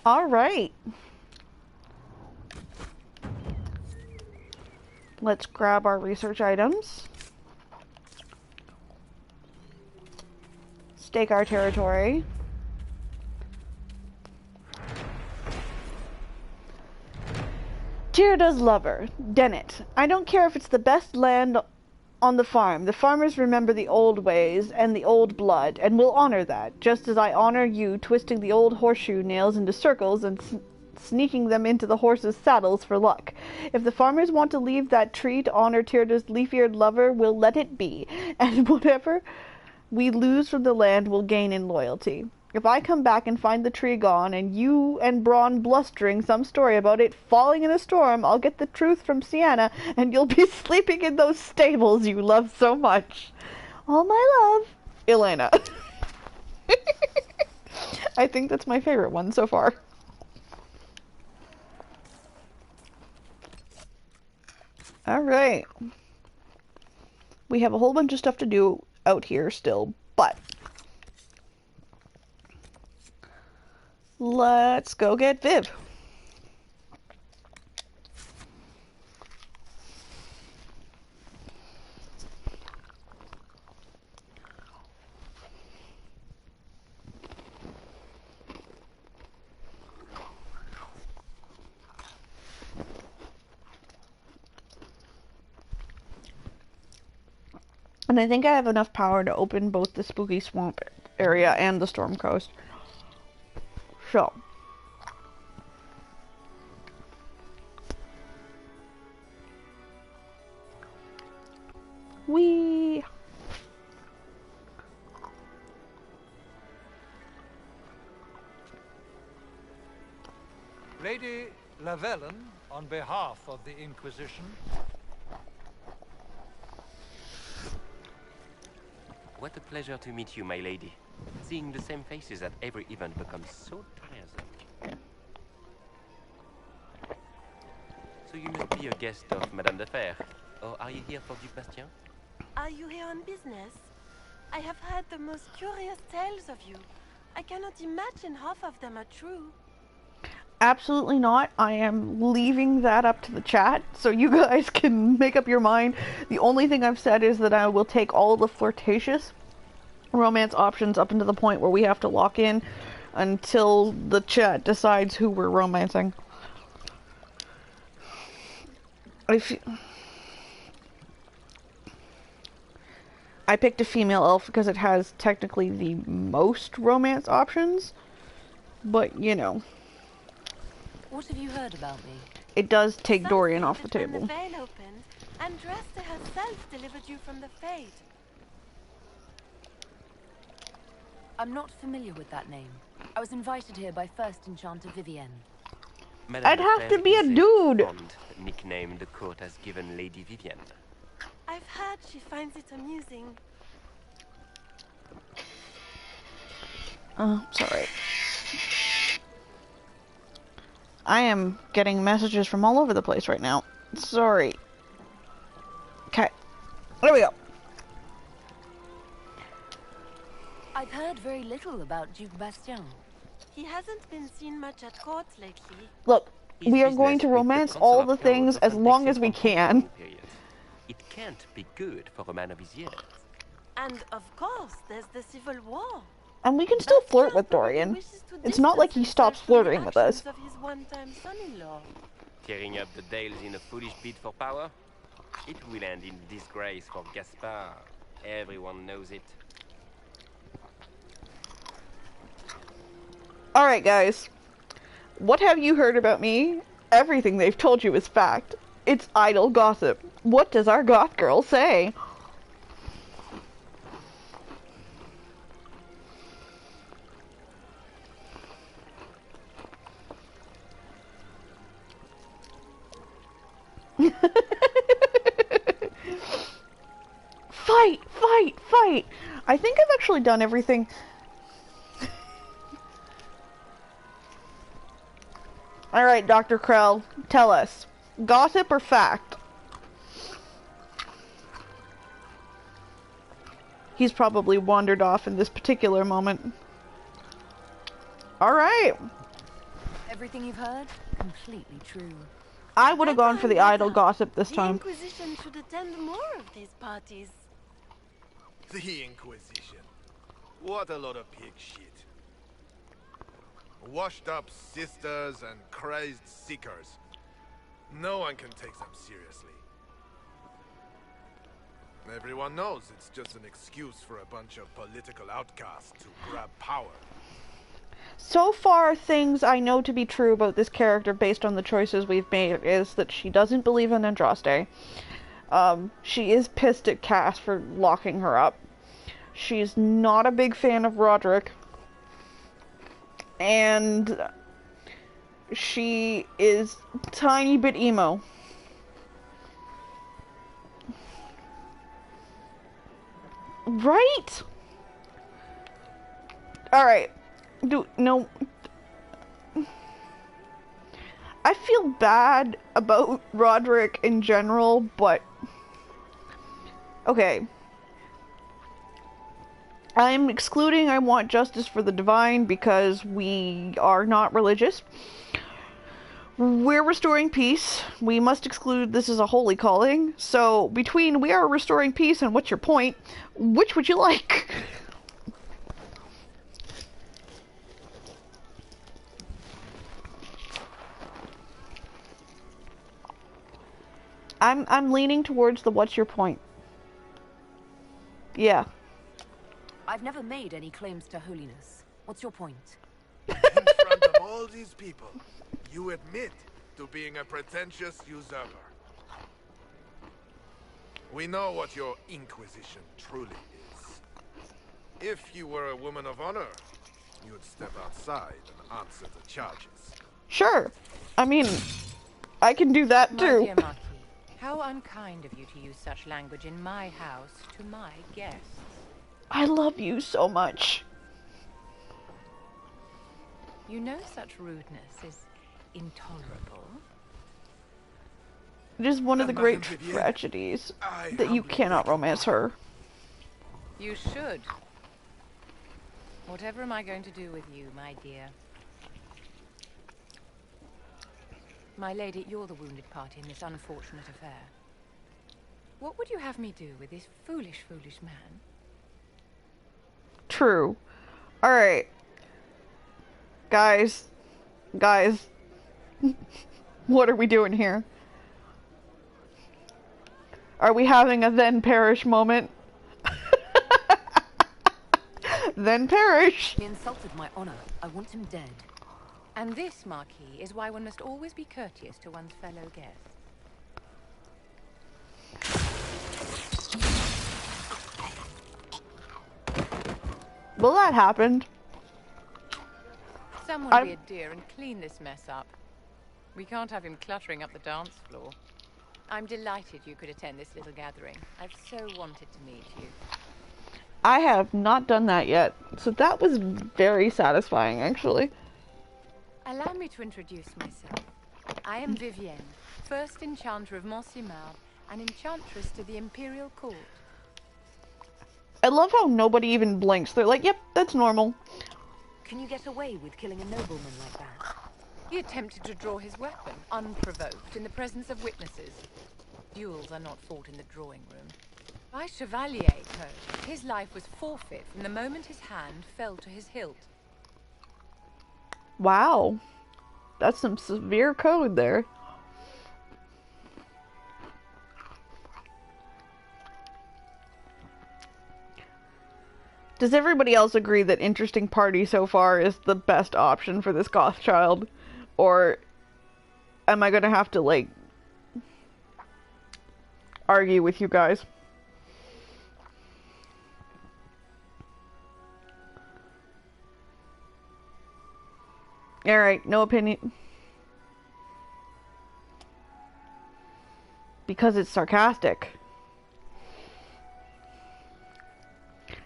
Speaker 1: Alright. Let's grab our research items. Stake our territory. Tyrda's lover, Dennett. I don't care if it's the best land on the farm. The farmers remember the old ways and the old blood, and will honor that, just as I honor you twisting the old horseshoe nails into circles and sneaking them into the horses' saddles for luck. If the farmers want to leave that tree to honor Tyrda's leaf-eared lover, we'll let it be, and whatever we lose from the land will gain in loyalty. If I come back and find the tree gone, and you and Braun blustering some story about it falling in a storm, I'll get the truth from Sienna, and you'll be sleeping in those stables you love so much. All my love, Elena. I think that's my favorite one so far. Alright. We have a whole bunch of stuff to do out here still, but let's go get Viv. And I think I have enough power to open both the Spooky Swamp area and the Storm Coast. So. Whee!
Speaker 14: Lady Lavellen, on behalf of the Inquisition.
Speaker 15: What a pleasure to meet you, my lady. Seeing the same faces at every event becomes so tiresome. So you must be a guest of Madame de Fer, or are you here for Duc Bastien?
Speaker 6: Are you here on business? I have heard the most curious tales of you. I cannot imagine half of them are true.
Speaker 1: Absolutely not. I am leaving that up to the chat, so you guys can make up your mind. The only thing I've said is that I will take all the flirtatious romance options up until the point where we have to lock in until the chat decides who we're romancing. I picked a female elf because it has technically the most romance options, but you know.
Speaker 4: What have you heard about me?
Speaker 1: It does take Dorian off the table.
Speaker 6: When the veil opened, Andraste herself delivered you from the Fade.
Speaker 4: I'm not familiar with that name. I was invited here by First Enchanter Vivienne.
Speaker 1: I'd have to be a dude.
Speaker 15: Nickname the court has given Lady Vivienne.
Speaker 6: I've heard she finds it amusing.
Speaker 1: Oh, sorry. I am getting messages from all over the place right now. Sorry. Okay. There we go.
Speaker 4: I've heard very little about Duc Bastien.
Speaker 6: He hasn't been seen much at court lately.
Speaker 1: Look, we are going to romance all the things as long as we can.
Speaker 15: It can't be good for a man of his years.
Speaker 6: And of course, there's the Civil War.
Speaker 1: And we can still flirt with Dorian. It's not like he stops flirting with us.
Speaker 6: Of his one-time son-in-law.
Speaker 15: Tearing up the Dales in a foolish bid for power? It will end in disgrace for Gaspard. Everyone knows it.
Speaker 1: Alright, guys. What have you heard about me? Everything they've told you is fact. It's idle gossip. What does our goth girl say? Fight! Fight! Fight! I think I've actually done everything. Alright, Dr. Krell, tell us. Gossip or fact? He's probably wandered off in this particular moment. Alright.
Speaker 4: Everything you've heard? Completely true.
Speaker 1: I would have gone for the idle gossip this time.
Speaker 6: The Inquisition should attend more of these parties.
Speaker 13: The Inquisition. What a lot of pig shit. Washed up sisters and crazed seekers.
Speaker 16: No one can take them seriously. Everyone knows it's just an excuse for a bunch of political outcasts to grab power.
Speaker 1: So far, things I know to be true about this character based on the choices we've made is that she doesn't believe in Andraste. She is pissed at Cass for locking her up. She's not a big fan of Roderick. And she is a tiny bit emo. Right? Alright. No. I feel bad about Roderick in general, but okay. I'm excluding I want justice for the divine because we are not religious. We're restoring peace. We must exclude this is a holy calling. So between we are restoring peace and what's your point, which would you like? I'm leaning towards the what's your point. Yeah.
Speaker 4: I've never made any claims to holiness. What's your point?
Speaker 16: In front of all these people, you admit to being a pretentious usurper. We know what your Inquisition truly is. If you were a woman of honor, you would step outside and answer the charges.
Speaker 1: Sure. I mean, I can do that too.
Speaker 17: My dear Marquis, how unkind of you to use such language in my house to my guests.
Speaker 1: I love you so much.
Speaker 17: You know such rudeness is intolerable.
Speaker 1: It is one of the great tragedies that you cannot romance her.
Speaker 17: You should. Whatever am I going to do with you, my dear? My lady, you're the wounded party in this unfortunate affair. What would you have me do with this foolish, foolish man?
Speaker 1: True. Alright. Guys. What are we doing here? Are we having a then perish moment? Then perish.
Speaker 4: He insulted my honor. I want him dead.
Speaker 17: And this, Marquis, is why one must always be courteous to one's fellow guests.
Speaker 1: Well, that happened.
Speaker 17: Someone be a dear and clean this mess up. We can't have him cluttering up the dance floor. I'm delighted you could attend this little gathering. I've so wanted to meet you.
Speaker 1: I have not done that yet, so that was very satisfying, actually.
Speaker 17: Allow me to introduce myself. I am Vivienne, first enchanter of Montsimard, and enchantress to the Imperial Court.
Speaker 1: I love how nobody even blinks. They're like, yep, that's normal.
Speaker 4: Can you get away with killing a nobleman like that?
Speaker 17: He attempted to draw his weapon, unprovoked, in the presence of witnesses. Duels are not fought in the drawing room. By Chevalier code, his life was forfeit from the moment his hand fell to his hilt.
Speaker 1: Wow. That's some severe code there. Does everybody else agree that interesting party so far is the best option for this goth child? Or am I gonna have to, like, argue with you guys? Alright, no opinion. Because it's sarcastic.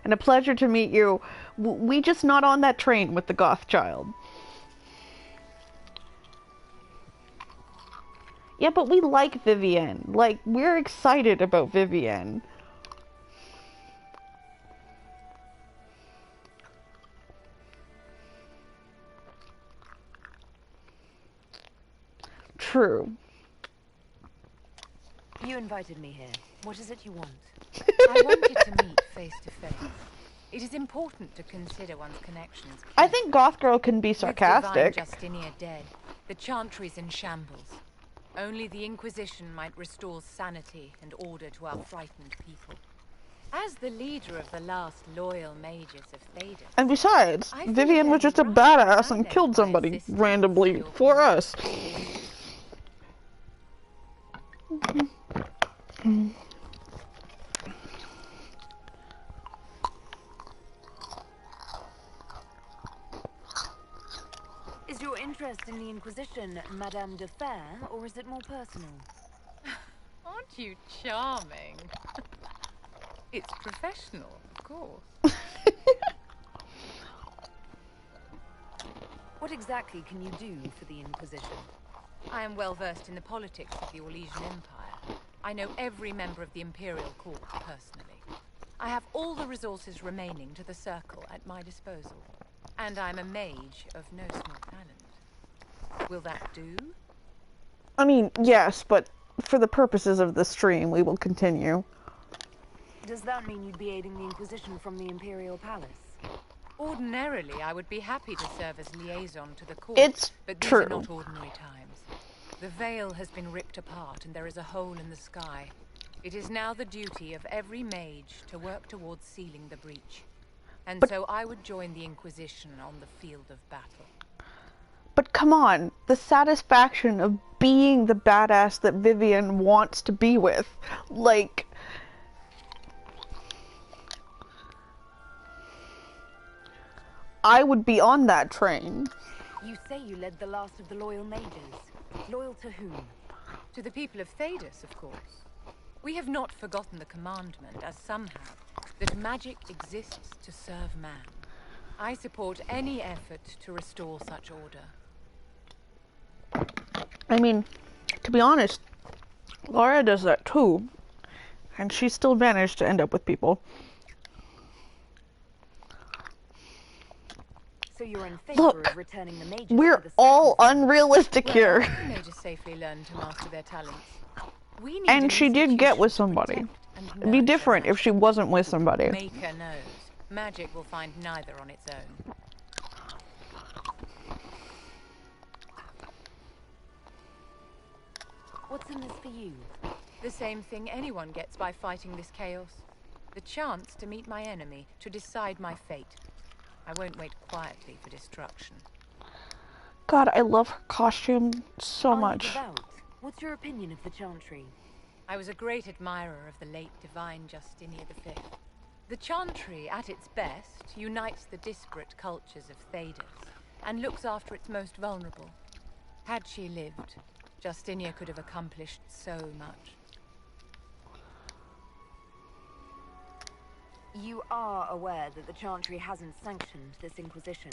Speaker 1: And a pleasure to meet you. We just not on that train with the goth child. Yeah, but we like Vivienne. Like, we're excited about Vivienne. True.
Speaker 4: You invited me here. What is it you want?
Speaker 17: I wanted to meet face to face. It is important to consider one's connections.
Speaker 1: I think Goth Girl can be sarcastic.
Speaker 17: With divine Justinia dead, the Chantry's in shambles. Only the Inquisition might restore sanity and order to our frightened people. As the leader of the last loyal mages of Thedas,
Speaker 1: And besides,
Speaker 17: I feel
Speaker 1: Vivian was
Speaker 17: again
Speaker 1: just a
Speaker 17: rather
Speaker 1: badass and
Speaker 17: silent
Speaker 1: killed
Speaker 17: by
Speaker 1: somebody
Speaker 17: assistance
Speaker 1: randomly
Speaker 17: your
Speaker 1: for us.
Speaker 4: Is your interest in the Inquisition Madame de Fer, or is it more personal?
Speaker 17: Aren't you charming? It's professional, of course.
Speaker 4: What exactly can you do for the Inquisition?
Speaker 17: I am well versed in the politics of the Orlesian Empire. I know every member of the Imperial Court personally. I have all the resources remaining to the Circle at my disposal. And I'm a mage of no small talent. Will that do?
Speaker 1: I mean, yes, but for the purposes of the stream, we will continue.
Speaker 4: Does that mean you'd be aiding the Inquisition from the Imperial Palace?
Speaker 17: Ordinarily, I would be happy to serve as liaison to the court,
Speaker 1: It's
Speaker 17: but these
Speaker 1: true.
Speaker 17: are not ordinary times. The veil has been ripped apart and there is a hole in the sky. It is now the duty of every mage to work towards sealing the breach. And so I would join the Inquisition on the field of battle.
Speaker 1: But come on, the satisfaction of being the badass that Vivian wants to be with. Like, I would be on that train.
Speaker 4: You say you led the last of the loyal mages. Loyal to whom?
Speaker 17: To the people of Thedas, of course. We have not forgotten the commandment, as some have, that magic exists to serve man. I support any effort to restore such order.
Speaker 1: I mean, to be honest, Laura does that too. And she still managed to end up with people.
Speaker 4: So you're in favor
Speaker 1: Look,
Speaker 4: of returning the mages
Speaker 1: we're
Speaker 4: to the
Speaker 1: all unrealistic
Speaker 17: well,
Speaker 1: here.
Speaker 17: the mages safely learn to master their talents. We need
Speaker 1: And
Speaker 17: an
Speaker 1: she did get with
Speaker 17: institution to
Speaker 1: somebody.
Speaker 17: protect and
Speaker 1: It'd be
Speaker 17: nurture
Speaker 1: different if
Speaker 17: magic.
Speaker 1: she wasn't with somebody.
Speaker 17: Maker knows. Magic will find neither on its own.
Speaker 4: What's in this for you?
Speaker 17: The same thing anyone gets by fighting this chaos. The chance to meet my enemy, to decide my fate. I won't wait quietly for destruction.
Speaker 1: God, I love her costume so
Speaker 4: Are
Speaker 1: much.
Speaker 4: you devout? What's your opinion of the Chantry?
Speaker 17: I was a great admirer of the late divine Justinia V. The Chantry, at its best, unites the disparate cultures of Thedas and looks after its most vulnerable. Had she lived, Justinia could have accomplished so much.
Speaker 4: You are aware that the Chantry hasn't sanctioned this Inquisition.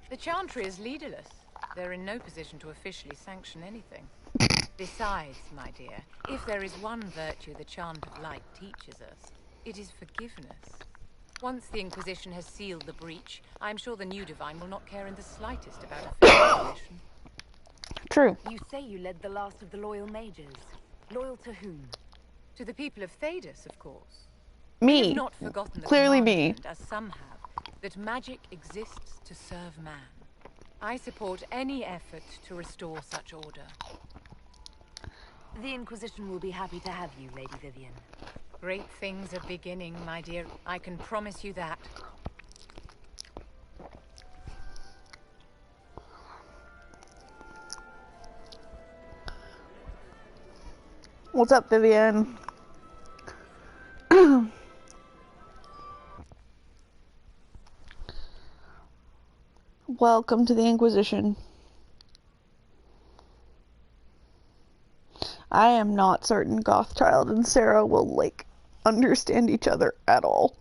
Speaker 17: The Chantry is leaderless. They're in no position to officially sanction anything. Besides, my dear, if there is one virtue the Chant of Light teaches us, it is forgiveness. Once the Inquisition has sealed the breach, I'm sure the new divine will not care in the slightest about official permission.
Speaker 1: True.
Speaker 4: You say you led the last of the loyal mages. Loyal to whom?
Speaker 17: To the people of Thedas, of course.
Speaker 1: Me.
Speaker 17: We have not forgotten the
Speaker 1: Clearly me.
Speaker 17: commandment, as some have, that magic exists to serve man. I support any effort to restore such order.
Speaker 4: The Inquisition will be happy to have you, Lady Vivian.
Speaker 17: Great things are beginning, my dear. I can promise you that.
Speaker 1: What's up, Vivian? Welcome to the Inquisition. I am not certain Gothchild and Sarah will, like, understand each other at all.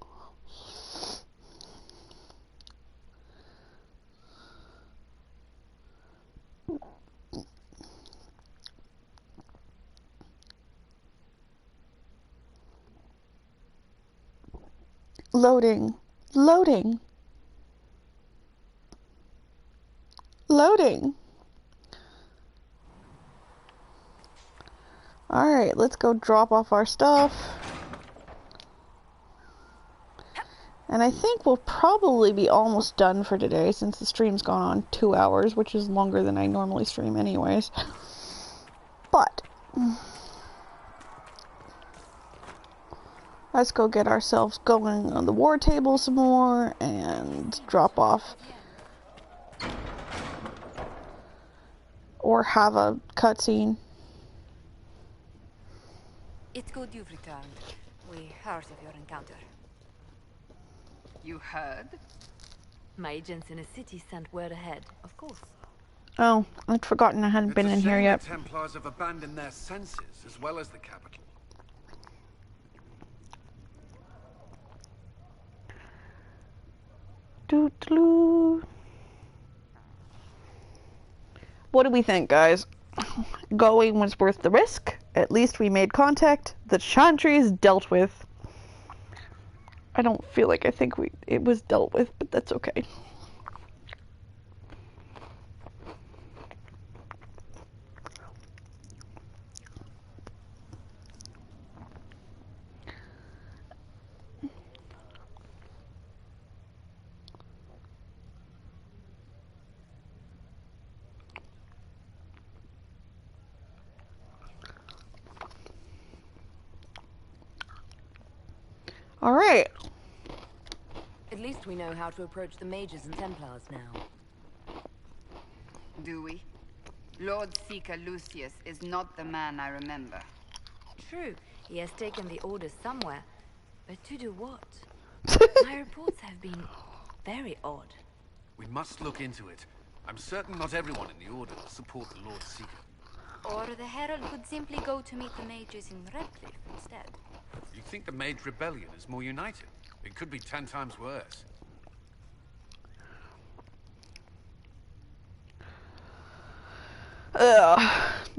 Speaker 1: Loading. Loading. Loading. Alright, let's go drop off our stuff. And I think we'll probably be almost done for today since the stream's gone on 2 hours, which is longer than I normally stream anyways. But let's go get ourselves going on the war table some more and drop off. Or have a cutscene.
Speaker 18: It's good you've returned. We heard of your encounter. You heard?
Speaker 4: My agents in the city sent word ahead, of course.
Speaker 1: Oh, I'd forgotten I hadn't been in here yet.
Speaker 2: The Templars have abandoned their senses as well as the capital.
Speaker 1: Doo-doo. What do we think, guys? Going was worth the risk. At least we made contact. The Chantry is dealt with. I don't feel like I think it was dealt with, but that's okay. All right.
Speaker 4: At least we know how to approach the mages and Templars now.
Speaker 18: Do we? Lord Seeker Lucius is not the man I remember.
Speaker 4: True, he has taken the orders somewhere. But to do what? My reports have been very odd.
Speaker 2: We must look into it. I'm certain not everyone in the Order will support the Lord Seeker.
Speaker 6: Or the Herald could simply go to meet the mages in Redcliffe instead.
Speaker 2: You think the Mage Rebellion is more united? It could be 10 times worse.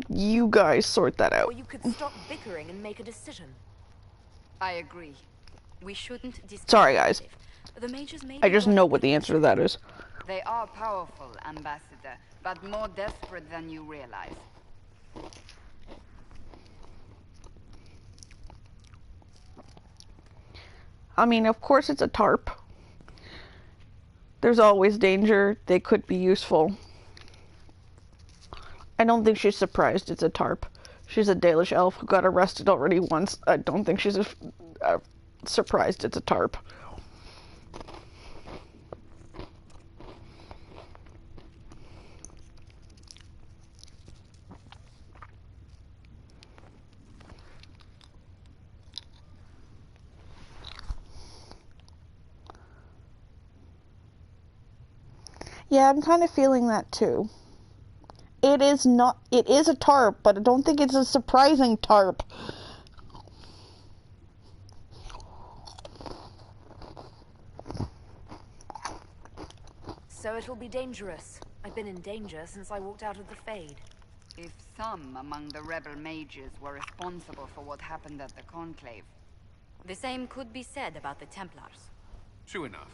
Speaker 1: You guys sort that out.
Speaker 4: Or you could stop bickering and make a decision.
Speaker 18: I agree.
Speaker 6: We shouldn't discuss.
Speaker 1: Sorry, guys.
Speaker 6: The mages may
Speaker 1: I just know what the answer to that is.
Speaker 18: They are powerful, Ambassador, but more desperate than you realize.
Speaker 1: I mean, of course it's a tarp. There's always danger. They could be useful. I don't think she's surprised it's a tarp. She's a Dalish elf who got arrested already once. I don't think she's surprised it's a tarp. Yeah, I'm kind of feeling that too. It is a tarp, but I don't think it's a surprising tarp.
Speaker 4: So it'll be dangerous. I've been in danger since I walked out of the Fade.
Speaker 18: If some among the rebel mages were responsible for what happened at the Conclave.
Speaker 6: The same could be said about the Templars.
Speaker 2: True enough.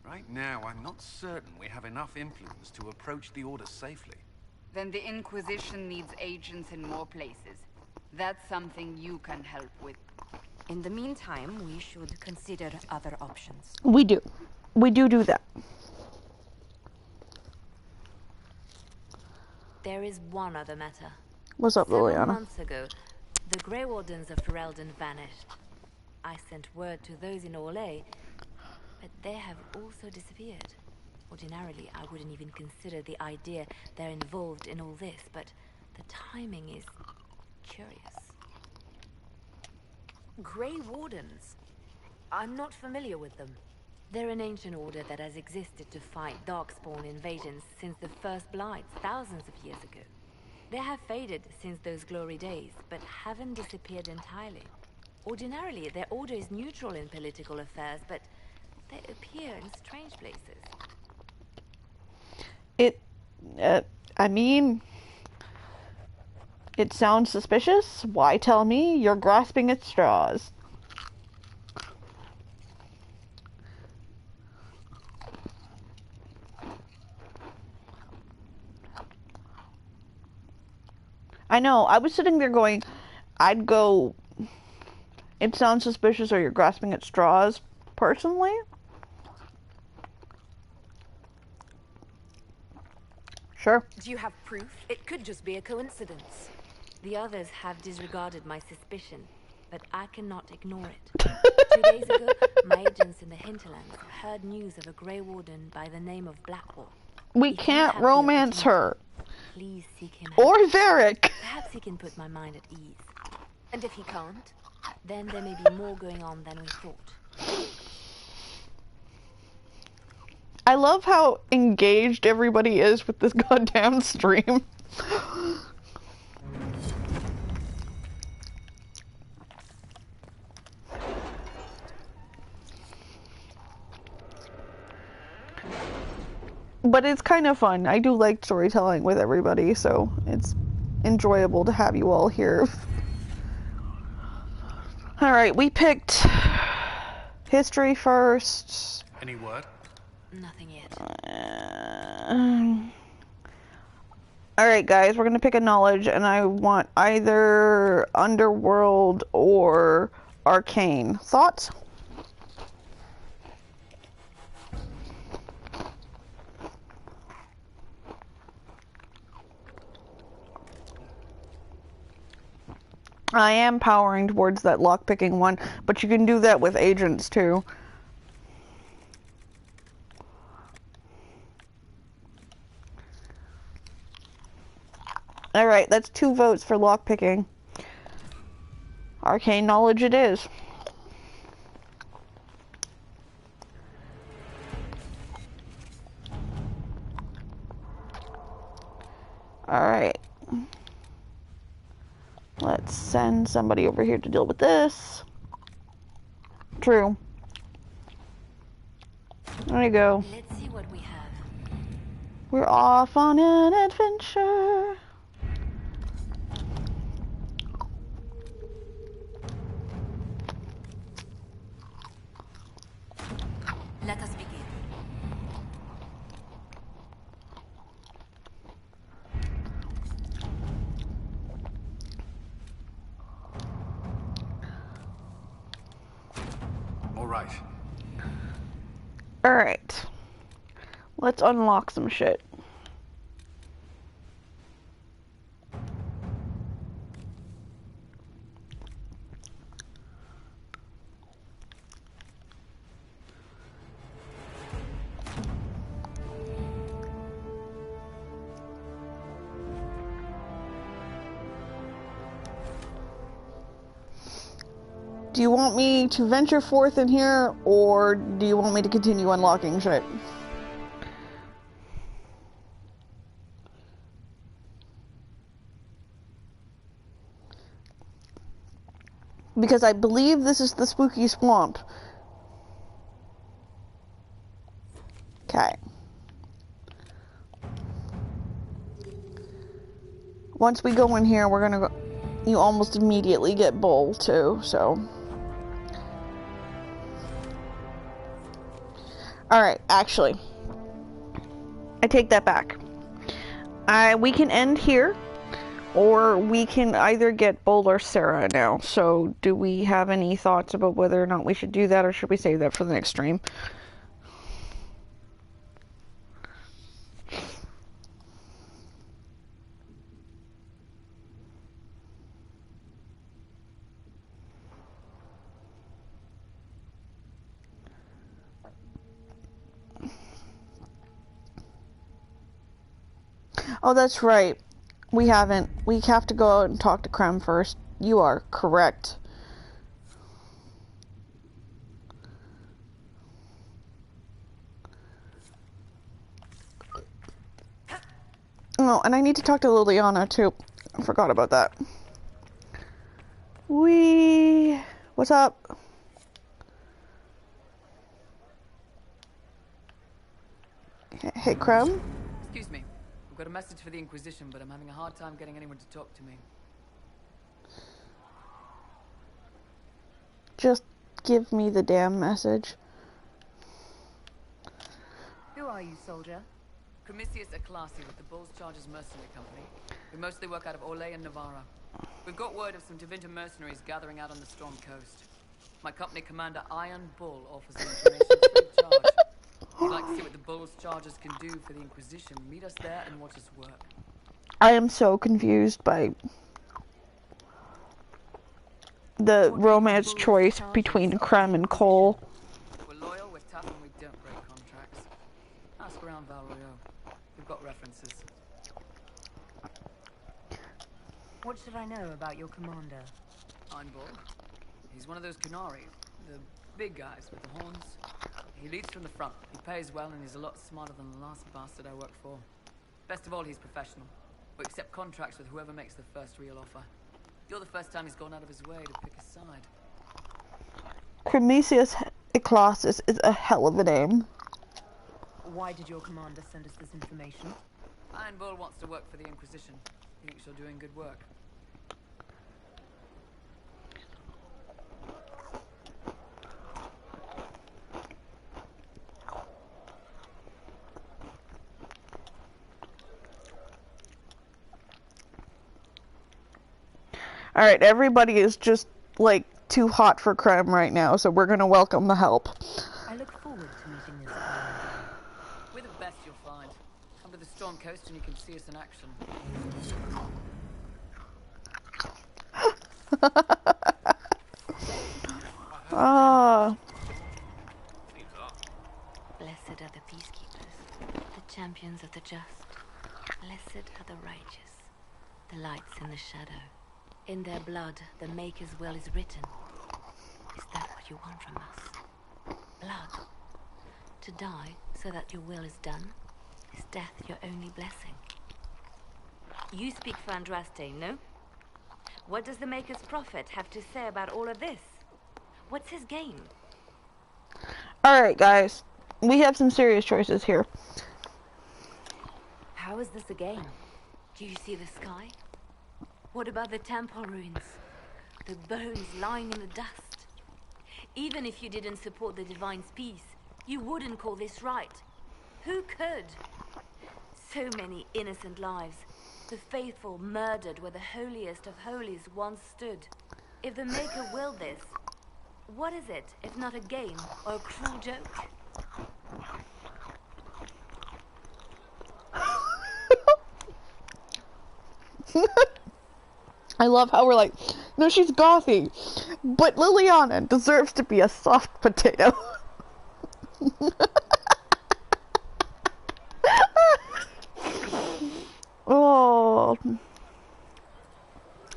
Speaker 2: Right now, I'm not certain we have enough influence to approach the Order safely.
Speaker 18: Then the Inquisition needs agents in more places. That's something you can help with.
Speaker 6: In the meantime, we should consider other options.
Speaker 1: We do. We do that.
Speaker 4: There is one other matter.
Speaker 1: What's up, Liliana?
Speaker 4: Several months ago, the Grey Wardens of Ferelden vanished. I sent word to those in Orlais, but they have also disappeared. Ordinarily, I wouldn't even consider the idea they're involved in all this, but the timing is curious. Grey Wardens? I'm not familiar with them. They're an ancient order that has existed to fight Darkspawn invasions since the First Blights, thousands of years ago. They have faded since those glory days, but haven't disappeared entirely. Ordinarily, their order is neutral in political affairs, but they appear in strange places.
Speaker 1: I mean, it sounds suspicious. Why tell me? You're grasping at straws. I know, I was sitting there going, I'd go, it sounds suspicious or you're grasping at straws, personally. Sure.
Speaker 4: Do you have proof? It could just be a coincidence. The others have disregarded my suspicion, but I cannot ignore it. 2 days ago, my agents in the hinterlands heard news of a Grey Warden by the name of Blackwall.
Speaker 1: We can't romance her.
Speaker 4: Please seek him
Speaker 1: Or
Speaker 4: out.
Speaker 1: Varric.
Speaker 4: Perhaps he can put my mind at ease. And if he can't, then there may be more going on than we thought.
Speaker 1: I love how engaged everybody is with this goddamn stream. But it's kind of fun. I do like storytelling with everybody, so it's enjoyable to have you all here. Alright, we picked history first.
Speaker 2: Any word?
Speaker 4: Nothing yet.
Speaker 1: Alright guys, we're gonna pick a knowledge, and I want either underworld or arcane. Thoughts? I am powering towards that lockpicking one, but you can do that with agents too. Alright, that's 2 votes for lockpicking. Arcane knowledge it is. Alright. Let's send somebody over here to deal with this. True. There you go.
Speaker 4: Let's see what we have.
Speaker 1: We're off on an adventure.
Speaker 6: Let us begin.
Speaker 2: All right.
Speaker 1: Alright. Let's unlock some shit. Do you want me to venture forth in here, or do you want me to continue unlocking shit? Because I believe this is the spooky swamp. Okay. Once we go in here, we're gonna go... You almost immediately get Bull, too, so... Alright, actually. I take that back. We can end here, or we can either get Bull or Sarah now. So, do we have any thoughts about whether or not we should do that, or should we save that for the next stream? Oh, that's right. We haven't. We have to go out and talk to Creme first. You are correct. Oh, and I need to talk to Liliana, too. I forgot about that. What's up? Hey, Creme?
Speaker 19: Excuse me. I've got a message for the Inquisition, but I'm having a hard time getting anyone to talk to me.
Speaker 1: Just give me the damn message.
Speaker 18: Who are you, soldier?
Speaker 19: Comisius Aclasi with the Bulls Chargers Mercenary Company. We mostly work out of Orlais and Navarra. We've got word of some Tevinter mercenaries gathering out on the Storm Coast. My company commander, Iron Bull, offers the information free of charge. If you'd like to see what the Bulls Chargers can do for the Inquisition, meet us there and watch us work.
Speaker 1: I am so confused by the romance choice between Krem and Cole.
Speaker 19: We're loyal, we're tough, and we don't break contracts. Ask around Valrio. We've got references.
Speaker 4: What should I know about your commander?
Speaker 19: Einborg. He's one of those Canari, the big guys with the horns. He leads from the front. He pays well, and he's a lot smarter than the last bastard I worked for. Best of all, he's professional. We accept contracts with whoever makes the first real offer. You're the first time he's gone out of his way to pick a side.
Speaker 1: Cremisius Eclasis is a hell of a name.
Speaker 4: Why did your commander send us this information?
Speaker 19: Einborg wants to work for the Inquisition. He thinks you're doing good work.
Speaker 1: Alright, everybody is just, like, too hot for Krem right now, so we're gonna welcome the help.
Speaker 4: I look forward to meeting this commander.
Speaker 19: We're the best you'll find. Come to the Storm Coast and you can see us in action.
Speaker 1: Ah.
Speaker 4: Blessed are the peacekeepers, the champions of the just. Blessed are the righteous, the lights in the shadow. In their blood, the Maker's will is written. Is that what you want from us? Blood. To die so that your will is done? Is death your only blessing? You speak for Andraste, no? What does the Maker's prophet have to say about all of this? What's his game?
Speaker 1: Alright, guys. We have some serious choices here.
Speaker 4: How is this a game? Do you see the sky? What about the temple ruins? The bones lying in the dust? Even if you didn't support the Divine's peace, you wouldn't call this right. Who could? So many innocent lives. The faithful murdered where the holiest of holies once stood. If the Maker willed this, what is it if not a game or a cruel joke?
Speaker 1: I love how we're like, no, she's gothy, but Liliana deserves to be a soft potato. Oh.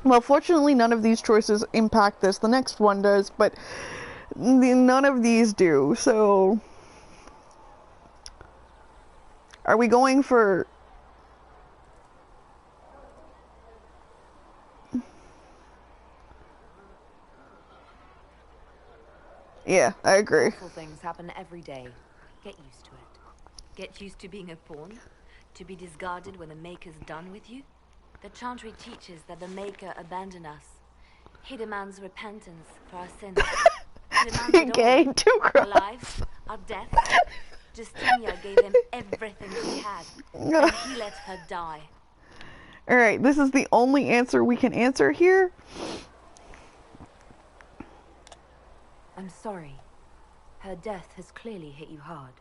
Speaker 1: Well, fortunately, none of these choices impact this. The next one does, but none of these do. So, are we going for... Yeah, I agree.
Speaker 4: Awful things happen every day. Get used to it. Get used to being a pawn? To be discarded when the Maker's done with you? The Chantry teaches that the Maker abandoned us. He demands repentance for our sins. He demands it all. Our lives, our death. Justinia gave him everything she had, and he let her die.
Speaker 1: Alright, this is the only answer we can answer here.
Speaker 4: I'm sorry. Her death has clearly hit you hard.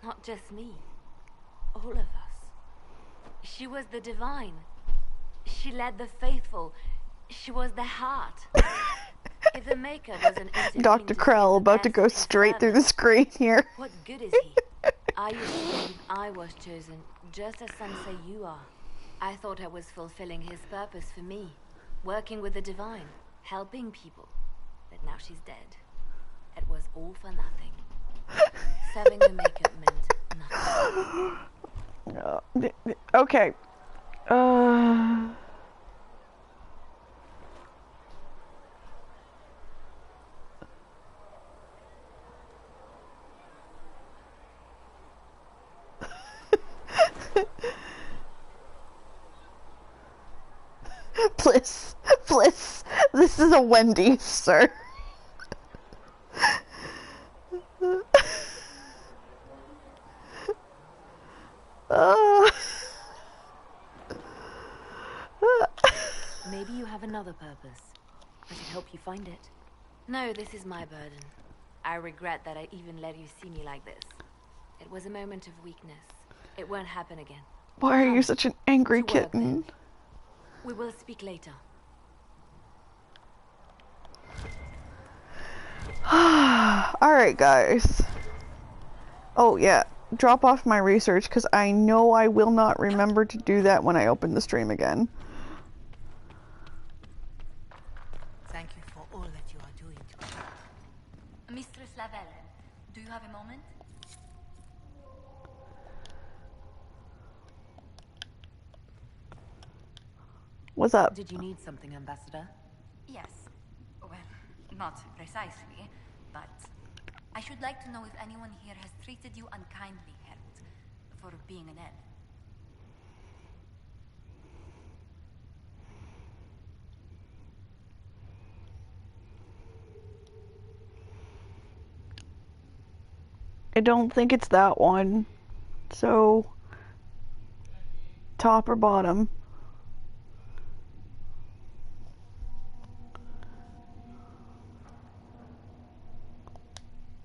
Speaker 4: Not just me. All of us. She was the Divine. She led the faithful. She was the heart. If the Maker doesn't intervene...
Speaker 1: Dr. Krell about to go straight through the screen here.
Speaker 4: What good is he? I used to believe I was chosen, just as some say you are. I thought I was fulfilling his purpose for me. Working with the Divine. Helping people. But now she's dead. It was all for nothing. Serving the Maker meant nothing.
Speaker 1: Okay. Bliss. Bliss. This is a Wendy's, sir.
Speaker 4: Maybe you have another purpose. I should help you find it. No, this is my burden. I regret that I even let you see me like this. It was a moment of weakness. It won't happen again.
Speaker 1: Why are you such an angry kitten?
Speaker 4: We will speak later.
Speaker 1: Alright, guys. Oh, yeah. Drop off my research, because I know I will not remember to do that when I open the stream again.
Speaker 6: Thank you for all that you are doing to me. Mistress Lavelle, do you have a moment?
Speaker 1: What's up?
Speaker 4: Did you need something, Ambassador?
Speaker 6: Yes. Well, not precisely, but I should like to know if anyone here has treated you unkindly, Herald, for being an elf.
Speaker 1: I don't think it's that one. So, top or bottom?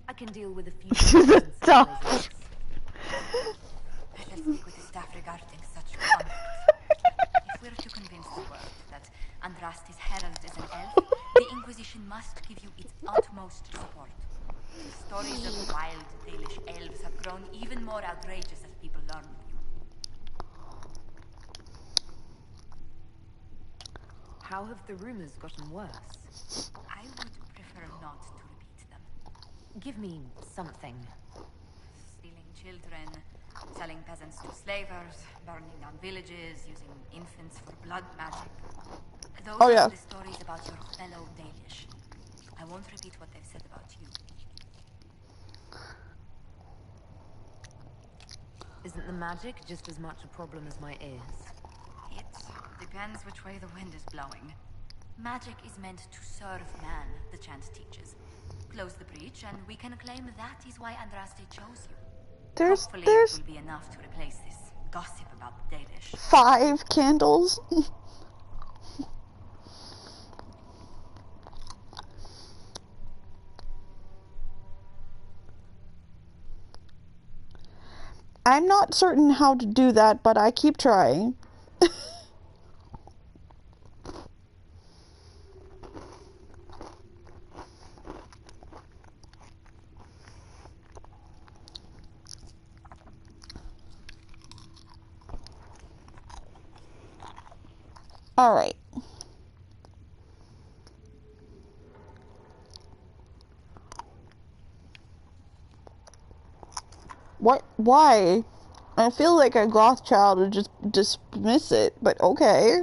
Speaker 4: I can deal with a few.
Speaker 1: The top.
Speaker 6: I shall speak with the staff regarding such conflicts. If we're to convince the world that Andraste's herald is an elf, the Inquisition must give you its utmost support. The stories of wild Dalish elves have grown even more outrageous as people learn of you.
Speaker 4: How have the rumors gotten worse?
Speaker 6: I would prefer not to repeat them.
Speaker 4: Give me something.
Speaker 6: Stealing children, selling peasants to slavers, burning down villages, using infants for blood magic. Those are the stories about your fellow Dalish. I won't repeat what they've said about you.
Speaker 4: Isn't the magic just as much a problem as my ears?
Speaker 6: It depends which way the wind is blowing. Magic is meant to serve man, the chant teaches. Close the breach, and we can claim that is why Andraste chose you. Hopefully it will be enough to replace this gossip about the Dalish.
Speaker 1: 5 candles? I'm not certain how to do that, but I keep trying. All right. What? Why? I feel like a goth child would just dismiss it, but okay.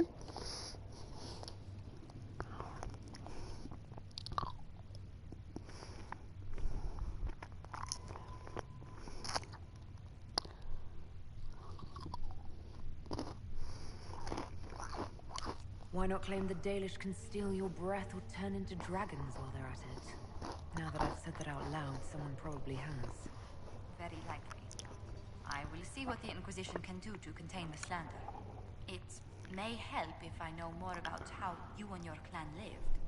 Speaker 4: Why not claim the Dalish can steal your breath or turn into dragons while they're at it? Now that I've said that out loud, someone probably has.
Speaker 6: Very likely. I will see what the Inquisition can do to contain the slander. It may help if I know more about how you and your clan lived.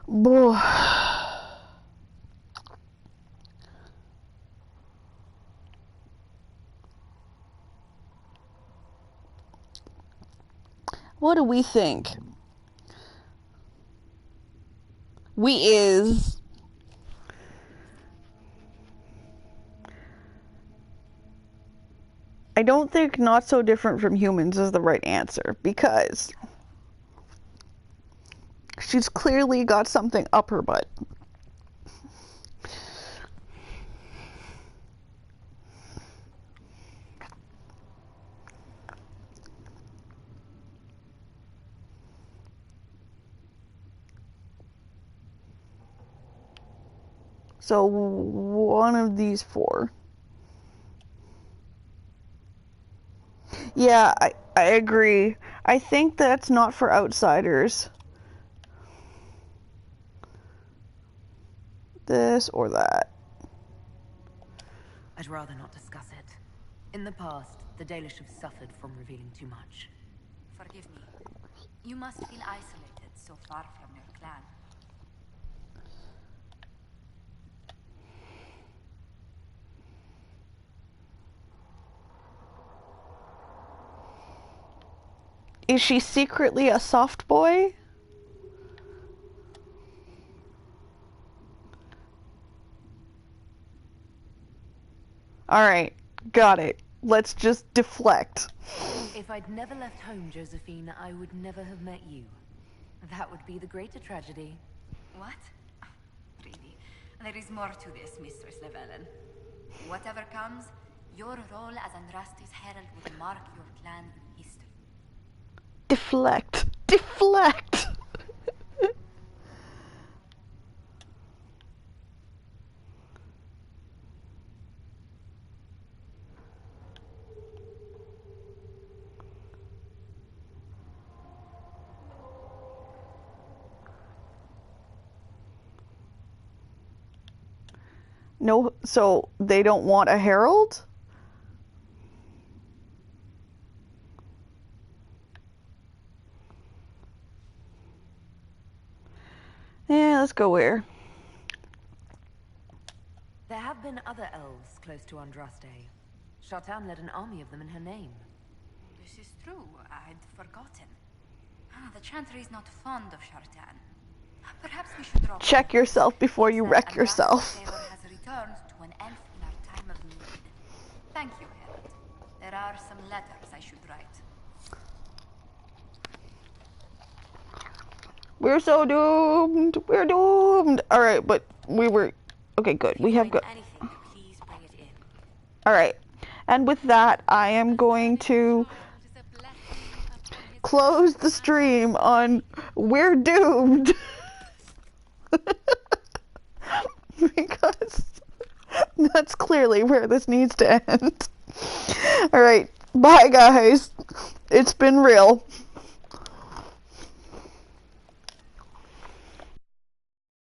Speaker 1: Boy. What do we think? We is. I don't think not so different from humans is the right answer, because she's clearly got something up her butt. So, one of these 4. Yeah, I agree. I think that's not for outsiders. This or that.
Speaker 4: I'd rather not discuss it. In the past, the Dalish have suffered from revealing too much.
Speaker 6: Forgive me. You must feel isolated so far from your clan.
Speaker 1: Is she secretly a soft boy? Alright, got it. Let's just deflect.
Speaker 4: If I'd never left home, Josephine, I would never have met you. That would be the greater tragedy.
Speaker 6: What? Really? There is more to this, Mistress Llewellyn. Whatever comes, your role as Andraste's herald would mark your clan in history.
Speaker 1: Deflect. Deflect! No, so they don't want a herald? Yeah, let's go where?
Speaker 4: There have been other elves close to Andraste. Shartan led an army of them in her name.
Speaker 6: This is true. I'd forgotten. The Chantry is not fond of Shartan. Perhaps we should drop.
Speaker 1: Check yourself before you wreck yourself.
Speaker 6: Has returned to an elf in our time of need. Thank you, Herald. There are some letters I should write.
Speaker 1: We're so doomed. We're doomed. All right, but we were okay. Good. We have good. All right, and with that, I am going to close the stream on "We're Doomed" because that's clearly where this needs to end. All right, bye guys. It's been real.